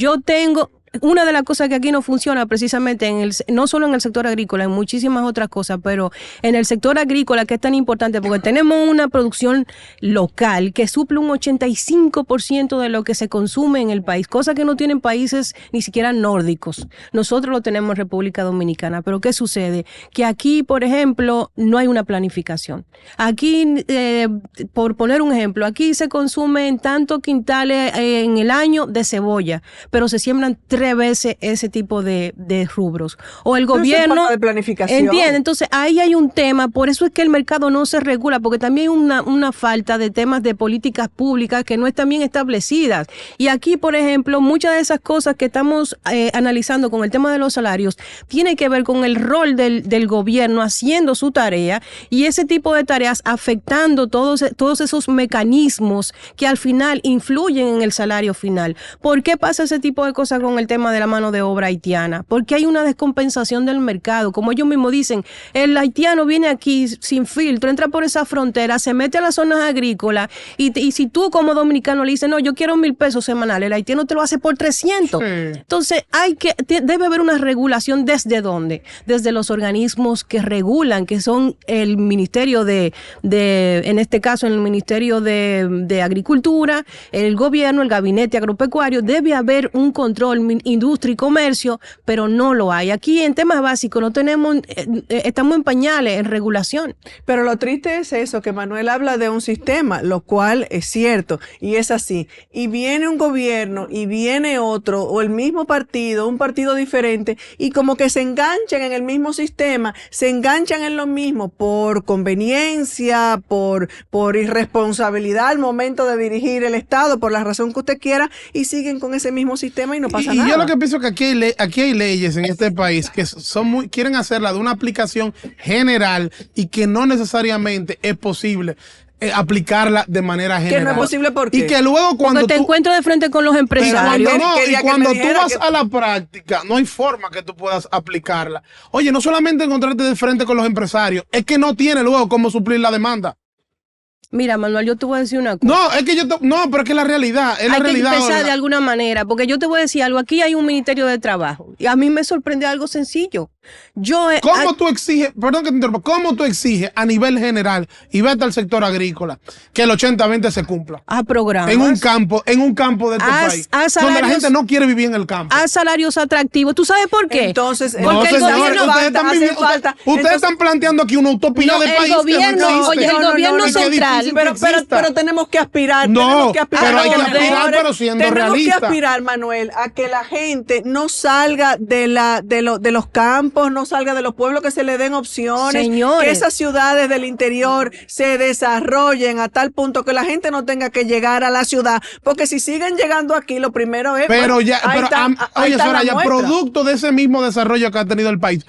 Una de las cosas que aquí no funciona precisamente no solo en el sector agrícola, en muchísimas otras cosas, pero en el sector agrícola, que es tan importante porque tenemos una producción local que suple un 85% de lo que se consume en el país, cosa que no tienen países ni siquiera nórdicos. Nosotros lo tenemos en República Dominicana, pero ¿qué sucede? Que aquí, por ejemplo, no hay una planificación. Aquí, por poner un ejemplo, aquí se consumen tantos quintales en el año de cebolla, pero se siembran 3 veces ese tipo de rubros. O el gobierno... de planificación. ¿Entiende? Entonces ahí hay un tema, por eso es que el mercado no se regula, porque también hay una falta de temas de políticas públicas que no están bien establecidas. Y aquí, por ejemplo, muchas de esas cosas que estamos analizando con el tema de los salarios, tiene que ver con el rol del gobierno haciendo su tarea y ese tipo de tareas afectando todos esos mecanismos que al final influyen en el salario final. ¿Por qué pasa ese tipo de cosas con el tema de la mano de obra haitiana? Porque hay una descompensación del mercado. Como ellos mismos dicen, el haitiano viene aquí sin filtro, entra por esa frontera, se mete a las zonas agrícolas y si tú como dominicano le dices, no, yo quiero 1,000 pesos semanales, el haitiano te lo hace por 300. Sí. Entonces debe haber una regulación. ¿Desde dónde? Desde los organismos que regulan, que son el Ministerio en este caso, el Ministerio de Agricultura, el gobierno, el Gabinete Agropecuario. Debe haber un control. industria y comercio, pero no lo hay. Aquí en temas básicos no tenemos, estamos en pañales, en regulación. Pero lo triste es eso, que Manuel habla de un sistema, lo cual es cierto y es así. Y viene un gobierno y viene otro, o el mismo partido, un partido diferente, y como que se enganchan en el mismo sistema, se enganchan en lo mismo por conveniencia, por irresponsabilidad al momento de dirigir el Estado, por la razón que usted quiera, y siguen con ese mismo sistema y no pasa nada. Y yo lo que pienso es que aquí hay leyes en este país que quieren hacerla de una aplicación general y que no necesariamente es posible aplicarla de manera general. Que no es posible, ¿por qué? Y que luego cuando porque te encuentras de frente con los empresarios. Cuando tú vas a la práctica, no hay forma que tú puedas aplicarla. Oye, no solamente encontrarte de frente con los empresarios, es que no tiene luego cómo suplir la demanda. Mira, Manuel, yo te voy a decir una cosa. No, es que pero es que es la realidad. Es la realidad. Hay que empezar de alguna manera, porque yo te voy a decir algo. Aquí hay un Ministerio de Trabajo y a mí me sorprende algo sencillo. ¿Cómo tú exiges, perdón que te interrumpa, cómo tú exiges a nivel general, y vete al sector agrícola, que el 80-20 se cumpla? A programas. En un campo de este país, donde la gente no quiere vivir en el campo. A salarios atractivos. ¿Tú sabes por qué? Entonces, porque el gobierno ustedes están planteando aquí una utopía del país. El gobierno central. Pero tenemos que aspirar. No, pero hay que aspirar, pero siendo realista. Tenemos que aspirar, Manuel, a que la gente no salga de los campos, no salga de los pueblos, que se le den opciones, señores, que esas ciudades del interior se desarrollen a tal punto que la gente no tenga que llegar a la ciudad, porque si siguen llegando aquí, lo primero es... Pero Soraya, producto de ese mismo desarrollo que ha tenido el país,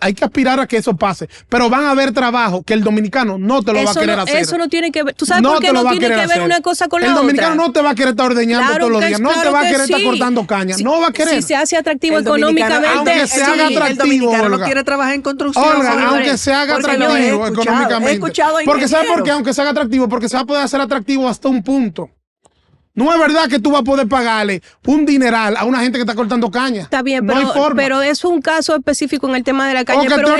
hay que aspirar a que eso pase, pero van a haber trabajo que el dominicano no te lo va a querer hacer. Eso no tiene que ver, ¿tú sabes por qué no tiene que ver una cosa con la otra? El dominicano no te va a querer estar ordeñando todos los días, no te va a querer estar cortando caña, no va a querer. Si se hace atractivo económicamente, aunque se haga atractivo, el dominicano no quiere trabajar en construcción. Olga, aunque se haga atractivo económicamente. He escuchado porque ¿sabes por qué? Aunque se haga atractivo, porque se va a poder hacer atractivo hasta un punto. No es verdad que tú vas a poder pagarle un dineral a una gente que está cortando caña. Está bien, no pero es un caso específico en el tema de la caña. Pero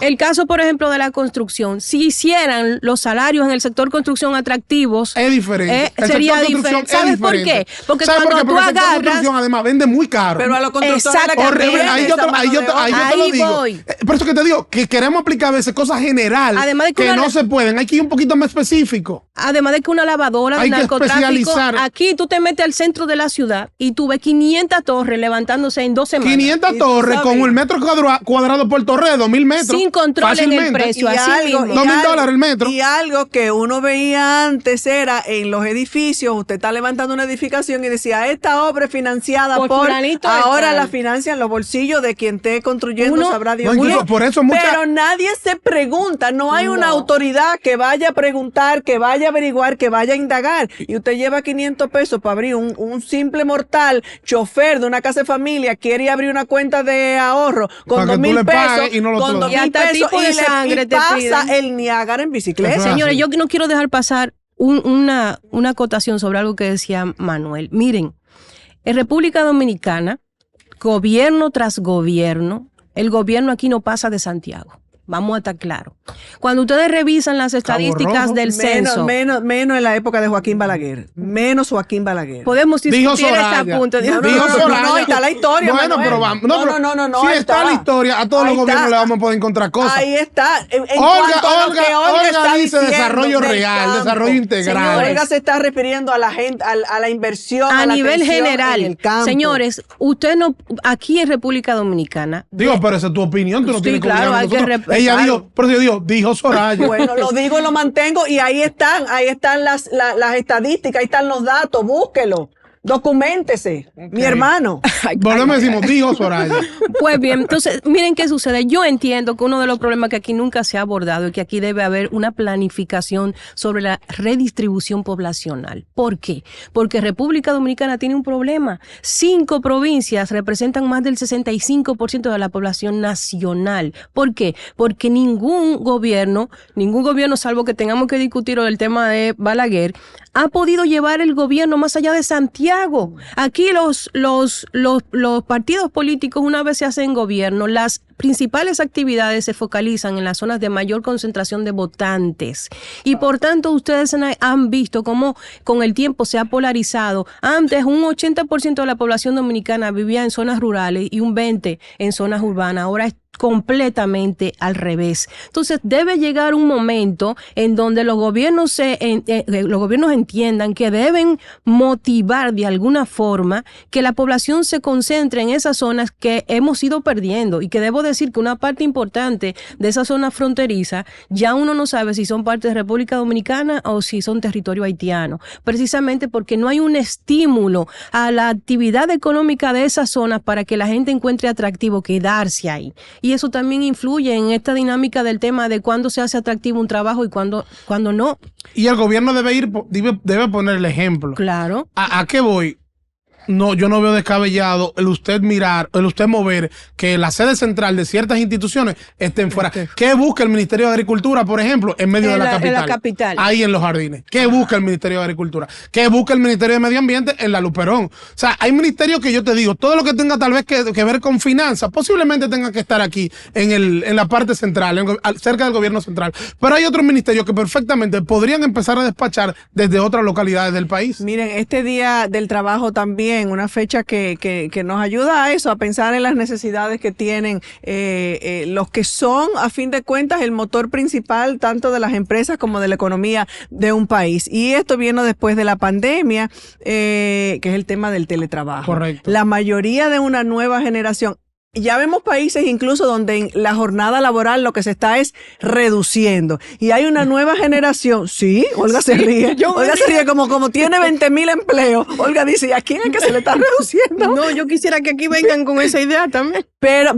el caso, por ejemplo, de la construcción, si hicieran los salarios en el sector construcción atractivos, es diferente. Sería diferente. ¿Sabes por qué? Porque cuando tú agarras... La construcción además vende muy caro. Pero a los constructores ahí yo te lo digo. Por eso que te digo que queremos aplicar a veces cosas generales que no se pueden. Hay que ir un poquito más específico. Además de que una lavadora de narcotráfico, aquí tú te metes al centro de la ciudad y tú ves 500 torres levantándose en 2 semanas. 500 torres con el metro cuadrado por torre de 2,000 metros. Sin control en el precio, así mismo. $2,000 el metro. Y algo que uno veía antes era en los edificios, usted está levantando una edificación y decía, esta obra es financiada por ahora la financian los bolsillos de quien esté construyendo, sabrá Dios quién. Pero nadie se pregunta, no hay una autoridad que vaya a preguntar, que vaya a averiguar, que vaya a indagar. Y usted lleva 500 pesos para abrir un simple mortal chofer de una casa de familia, quiere abrir una cuenta de ahorro con 2,000 pesos, con 2,000 pesos y pasa el Niágara en bicicleta. Señores, yo no quiero dejar pasar una acotación sobre algo que decía Manuel. Miren, en República Dominicana, gobierno tras gobierno, el gobierno aquí no pasa de Santiago. Vamos a estar claros. Cuando ustedes revisan las estadísticas del censo. Menos en la época de Joaquín Balaguer. Menos Joaquín Balaguer. Podemos discutir este punto. No, está la historia. Bueno, pero vamos. No. Si está la historia, a todos los gobiernos le vamos a poder encontrar cosas. Ahí está. Olga dice desarrollo real, desarrollo integral. Olga se está refiriendo a la gente, a la inversión. A nivel general. En el campo. Señores, usted no. Aquí en República Dominicana. Pero esa es tu opinión. Tú no tienes que claro, hay que ella dijo, pero yo dijo Soraya. Bueno, lo digo, lo mantengo y ahí están las estadísticas, ahí están los datos, búsquelo. Documéntese, mi hermano. Volvemos a decimos, dijo Soraya. Pues bien, entonces, miren qué sucede. Yo entiendo que uno de los problemas que aquí nunca se ha abordado es que aquí debe haber una planificación sobre la redistribución poblacional. ¿Por qué? Porque República Dominicana tiene un problema. 5 provincias representan más del 65% de la población nacional. ¿Por qué? Porque ningún gobierno, salvo que tengamos que discutir el tema de Balaguer, ha podido llevar el gobierno más allá de Santiago. Aquí los partidos políticos, una vez se hacen gobierno, las principales actividades se focalizan en las zonas de mayor concentración de votantes. Y por tanto, ustedes han visto cómo con el tiempo se ha polarizado. Antes, un 80% de la población dominicana vivía en zonas rurales y un 20% en zonas urbanas. Ahora es completamente al revés. Entonces debe llegar un momento en donde los gobiernos entiendan que deben motivar de alguna forma que la población se concentre en esas zonas que hemos ido perdiendo, y que debo decir que una parte importante de esa zona fronteriza ya uno no sabe si son parte de República Dominicana o si son territorio haitiano, precisamente porque no hay un estímulo a la actividad económica de esas zonas para que la gente encuentre atractivo quedarse ahí. Y eso también influye en esta dinámica del tema de cuándo se hace atractivo un trabajo y cuándo no. Y el gobierno debe poner el ejemplo. Claro. ¿A qué voy? No, yo no veo descabellado el usted mover que la sede central de ciertas instituciones estén fuera. ¿Qué busca el Ministerio de Agricultura, por ejemplo, en medio de la capital? En la capital. Ahí en Los Jardines. ¿Qué busca el Ministerio de Agricultura? ¿Qué busca el Ministerio de Medio Ambiente en la Luperón? O sea, hay ministerios que yo te digo, todo lo que tenga tal vez que ver con finanzas, posiblemente tenga que estar aquí en la parte central, cerca del gobierno central. Pero hay otros ministerios que perfectamente podrían empezar a despachar desde otras localidades del país. Miren, este Día del Trabajo también, una fecha que nos ayuda a eso, a pensar en las necesidades que tienen los que son, a fin de cuentas, el motor principal tanto de las empresas como de la economía de un país. Y esto viene después de la pandemia, que es el tema del teletrabajo. Correcto. La mayoría de una nueva generación. Ya vemos países incluso donde la jornada laboral lo que se está es reduciendo. Y hay una nueva generación. Sí, Olga se ríe. Olga se ríe como tiene 20,000 empleos. Olga dice, ¿y a quién es que se le está reduciendo? No, yo quisiera que aquí vengan con esa idea también. Pero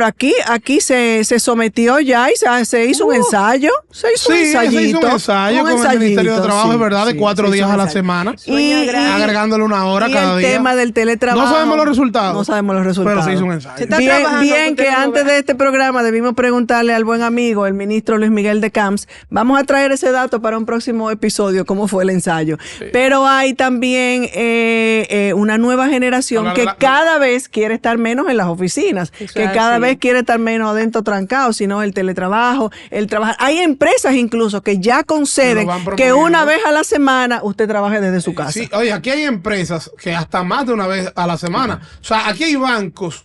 aquí se sometió ya y se hizo un ensayo. Se hizo un ensayito. Se hizo un ensayo con el Ministerio de Trabajo, es verdad, de 4 días a la semana. Y agregándole una hora cada día. Y el tema del teletrabajo. No sabemos los resultados. No sabemos los resultados. Pero se hizo un ensayo. Bien que antes de este programa debimos preguntarle al buen amigo, el ministro Luis Miguel de Camps. Vamos a traer ese dato para un próximo episodio, cómo fue el ensayo. Sí. Pero hay también una nueva generación que cada vez quiere estar menos en las oficinas, que cada vez quiere estar menos adentro trancado, sino el teletrabajo, el trabajar. Hay empresas incluso que ya conceden que una vez a la semana usted trabaje desde su casa. Sí, oye, aquí hay empresas que hasta más de una vez a la semana. O sea, aquí hay bancos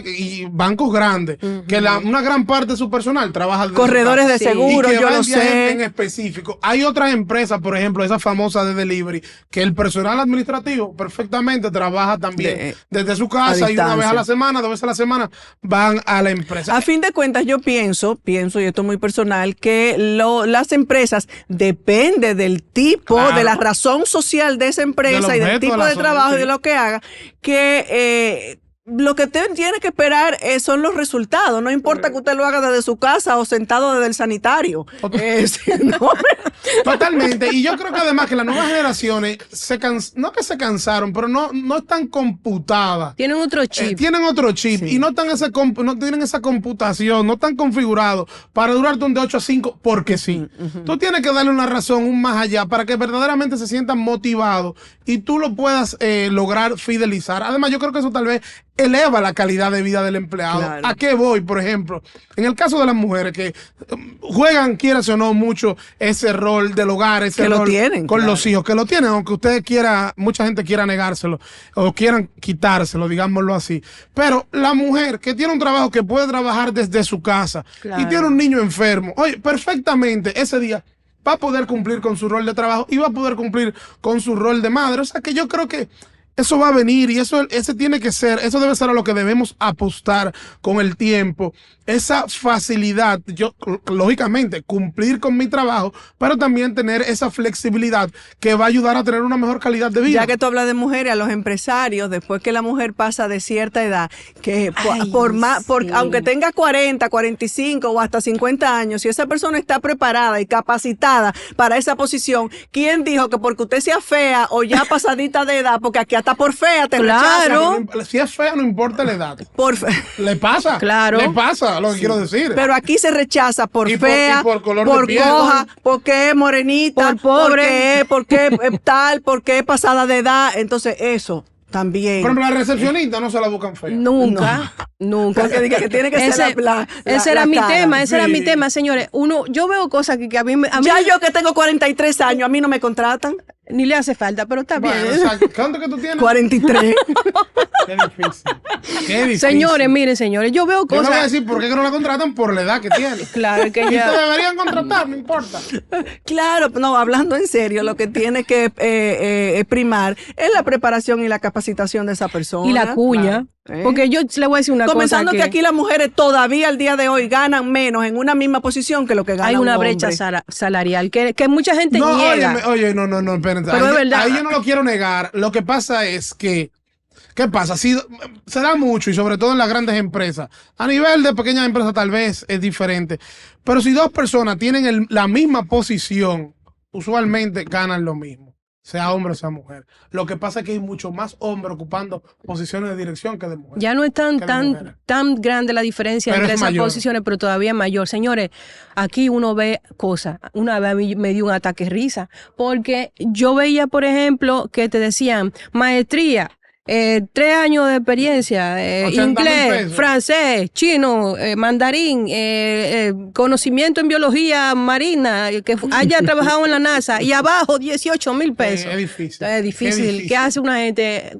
y bancos grandes, que una gran parte de su personal trabaja desde corredores de seguro, yo lo sé. En específico. Hay otras empresas, por ejemplo, esa famosa de delivery, que el personal administrativo perfectamente trabaja también desde su casa y una vez a la semana, 2 veces a la semana van a la empresa. A fin de cuentas, yo pienso, y esto es muy personal, que las empresas, depende del tipo, de la razón social de esa empresa y del tipo de trabajo y de lo que haga, que lo que usted tiene que esperar son los resultados. No importa que usted lo haga desde su casa o sentado desde el sanitario. Totalmente. Y yo creo que además que las nuevas generaciones no que se cansaron, pero no están computadas. Tienen otro chip. Tienen otro chip y no tienen esa computación, no están configurados para durarte un de 8 a 5 porque sí. Tú tienes que darle una razón, un más allá, para que verdaderamente se sientan motivados y tú lo puedas lograr fidelizar. Además, yo creo que eso tal vez eleva la calidad de vida del empleado. Claro. ¿A qué voy, por ejemplo? En el caso de las mujeres que juegan, quieras o no, mucho ese rol del hogar, ese rol con los hijos, que lo tienen, aunque mucha gente quiera negárselo o quieran quitárselo, digámoslo así. Pero la mujer que tiene un trabajo que puede trabajar desde su casa y tiene un niño enfermo, oye, perfectamente ese día va a poder cumplir con su rol de trabajo y va a poder cumplir con su rol de madre. O sea que yo creo que eso va a venir y eso debe ser a lo que debemos apostar con el tiempo. Esa facilidad, yo lógicamente cumplir con mi trabajo, pero también tener esa flexibilidad que va a ayudar a tener una mejor calidad de vida. Ya que tú hablas de mujeres, a los empresarios, después que la mujer pasa de cierta edad, que aunque tenga 40, 45 o hasta 50 años, si esa persona está preparada y capacitada para esa posición, ¿quién dijo que porque usted sea fea o ya pasadita de edad, porque aquí hasta por fea te rechazan? Si es fea no importa la edad. Le pasa. Claro. Le pasa. Lo que quiero decir. Pero aquí se rechaza por fea, por color por de piel, coja, porque es morenita, por pobre, porque es tal, porque es pasada de edad. Entonces eso También. Por ejemplo, la recepcionista no se la buscan fea. Nunca. Porque dije que tiene que ser ese era mi cara. tema, ese era mi tema, señores. Yo veo cosas que a mí ya yo que tengo 43 años, a mí no me contratan. Ni le hace falta, pero está bien. ¿Cuánto que tú tienes? 43. Qué difícil. Qué difícil. Señores, miren, señores, yo veo cosas. Yo no voy a decir por qué que no la contratan por la edad que tiene. Claro, que Y ya. te deberían contratar, no importa. Claro, no, hablando en serio, lo que tiene que primar es la preparación y la capacitación de esa persona. Y la cuña. Claro. Porque yo le voy a decir una Comenzando cosa. que aquí las mujeres todavía al día de hoy ganan menos en una misma posición que lo que gana hay una un brecha hombre. salarial que mucha gente No, niega. oye, no, espérense. Pero ahí, es verdad. ahí yo no lo quiero negar. Lo que pasa es que, ¿qué pasa? Si, se da mucho y sobre todo en las grandes empresas. A nivel de pequeñas empresas tal vez es diferente. Pero si dos personas tienen la misma posición, usualmente ganan lo mismo. Sea hombre o sea mujer. Lo que pasa es que hay mucho más hombres ocupando posiciones de dirección que de mujeres. Ya no es tan grande la diferencia Pero entre es esas mayor. posiciones, pero todavía mayor. Señores, aquí uno ve cosas. Una vez a mí me dio un ataque de risa, porque yo veía, por ejemplo, que te decían maestría, 3 años de experiencia, 80,000 inglés, pesos. francés, chino, mandarín, conocimiento en biología marina, que haya trabajado en la NASA, y abajo 18,000 pesos. Es difícil. Es difícil. ¿Qué hace una gente?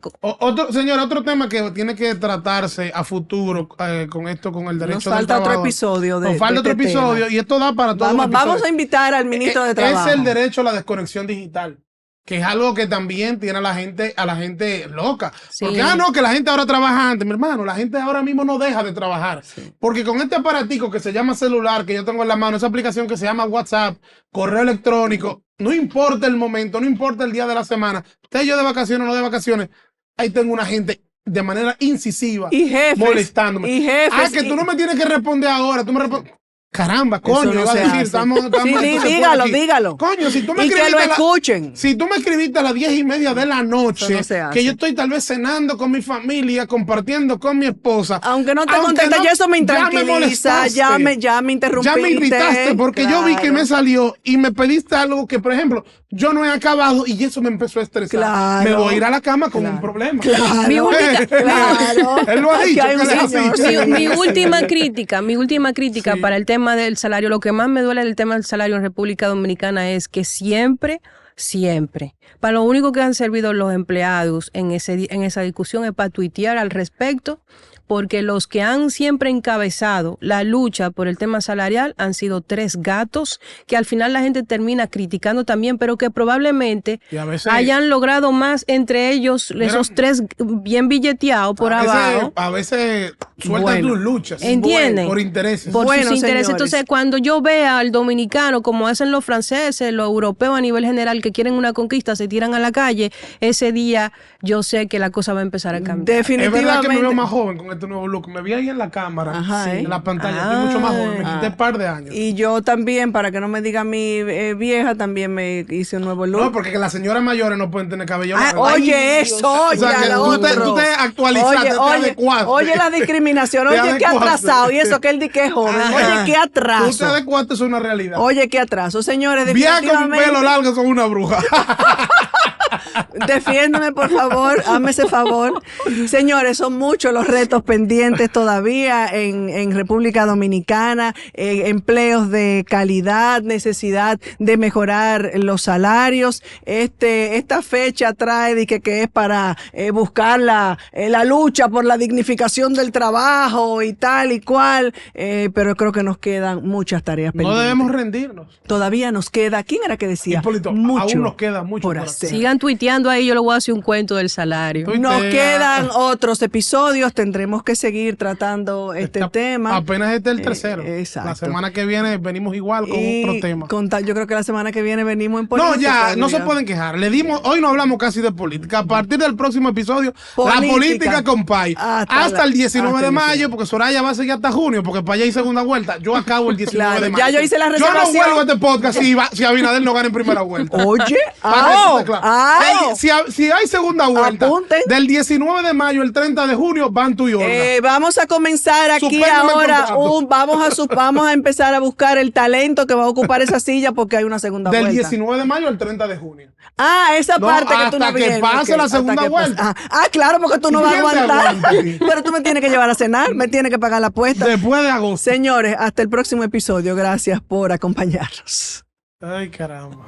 Señor, otro tema que tiene que tratarse a futuro con esto, con el derecho Nos del falta otro trabajador. episodio Nos falta otro este episodio tema. y esto da para todo. Vamos a invitar al ministro de Trabajo. Es el derecho a la desconexión digital, que es algo que también tiene a la gente loca. Sí. Porque, no, que la gente ahora trabaja antes. Mi hermano, la gente ahora mismo no deja de trabajar. Sí. Porque con este aparatico que se llama celular, que yo tengo en la mano, esa aplicación que se llama WhatsApp, correo electrónico, no importa el momento, no importa el día de la semana, esté yo de vacaciones o no de vacaciones, ahí tengo una gente de manera incisiva y jefes, molestándome. Y jefes, que tú no me tienes que responder ahora, tú me respondes. Caramba, coño, no iba a decir, estamos dígalo. Coño, si tú me y que lo escuchen. Si tú me escribiste a las 10:30 de la noche, no que yo estoy tal vez cenando con mi familia, compartiendo con mi esposa. Aunque no te contestes, ya eso me intranquiliza, ya me interrumpiste. Ya me irritaste porque yo vi que me salió y me pediste algo que, por ejemplo, yo no he acabado y eso me empezó a estresar. Claro. Me voy a ir a la cama con un problema. Claro. Él lo ha dicho. Mi última crítica para el tema del salario, lo que más me duele del tema del salario en República Dominicana es que siempre, para lo único que han servido los empleados en esa discusión es para tuitear al respecto, porque los que han siempre encabezado la lucha por el tema salarial han sido 3 gatos, que al final la gente termina criticando también, pero que probablemente hayan logrado más entre ellos, esos 3 bien billeteados por abajo. A veces sueltan tus luchas. ¿Entienden? Por intereses. Por sus intereses. Señores. Entonces, cuando yo vea al dominicano, como hacen los franceses, los europeos a nivel general, que quieren una conquista, se tiran a la calle, ese día yo sé que la cosa va a empezar a cambiar. Definitivamente. Es verdad que me veo más joven con este nuevo look. Me vi ahí en la cámara, en la pantalla. Estoy mucho más joven. Me quité un par de años. Y yo también, para que no me diga mi vieja, también me hice un nuevo look. No, porque las señoras mayores no pueden tener cabello. Oye, eso, o sea, que tú te actualizaste, te adecuaste. Oye, la discriminación. Oye, qué atrasado. Y eso que él dice que es joven. Oye, qué atraso. Tú te adecuaste, es una realidad. Oye, qué atraso. Señores, viejas con pelo largo son una bruja. Defiéndeme, por favor, hazme ese favor. Señores, son muchos los retos pendientes todavía en República Dominicana, empleos de calidad, necesidad de mejorar los salarios. Esta fecha trae de que es para buscar la lucha por la dignificación del trabajo y tal y cual, pero creo que nos quedan muchas tareas pendientes. No debemos rendirnos. Todavía nos queda, ¿quién era que decía? Hipólito, mucho aún nos queda mucho por hacer. Sigan tuiteando ahí, yo les voy a hacer un cuento del salario. Nos quedan otros episodios, tendremos que seguir tratando este tema. Apenas este es el tercero. Exacto. La semana que viene venimos igual con otro tema. Yo creo que la semana que viene venimos en política. No, ya, no se pueden quejar. Hoy no hablamos casi de política. A partir del próximo episodio, la política con Pai. Hasta el 19 de mayo, porque Soraya va a seguir hasta junio, porque para allá hay segunda vuelta. Yo acabo el 19 de mayo. Ya yo hice la reservación. Yo no vuelvo a este podcast si Abinader no gana en primera vuelta. Oye, Si hay segunda vuelta, apunten. del 19 de mayo al 30 de junio, van tú y Olga. Vamos a comenzar aquí Suspéndeme ahora. el Vamos a empezar a buscar el talento que va a ocupar esa silla porque hay una segunda del vuelta. 19 de mayo al 30 de junio. Esa parte que tú no vienes. Hasta que pase la segunda vuelta. Claro, porque tú no vas a aguantar. Aguanta, Pero tú me tienes que llevar a cenar, me tienes que pagar la apuesta. Después de agosto. Señores, hasta el próximo episodio. Gracias por acompañarnos. Ay, caramba.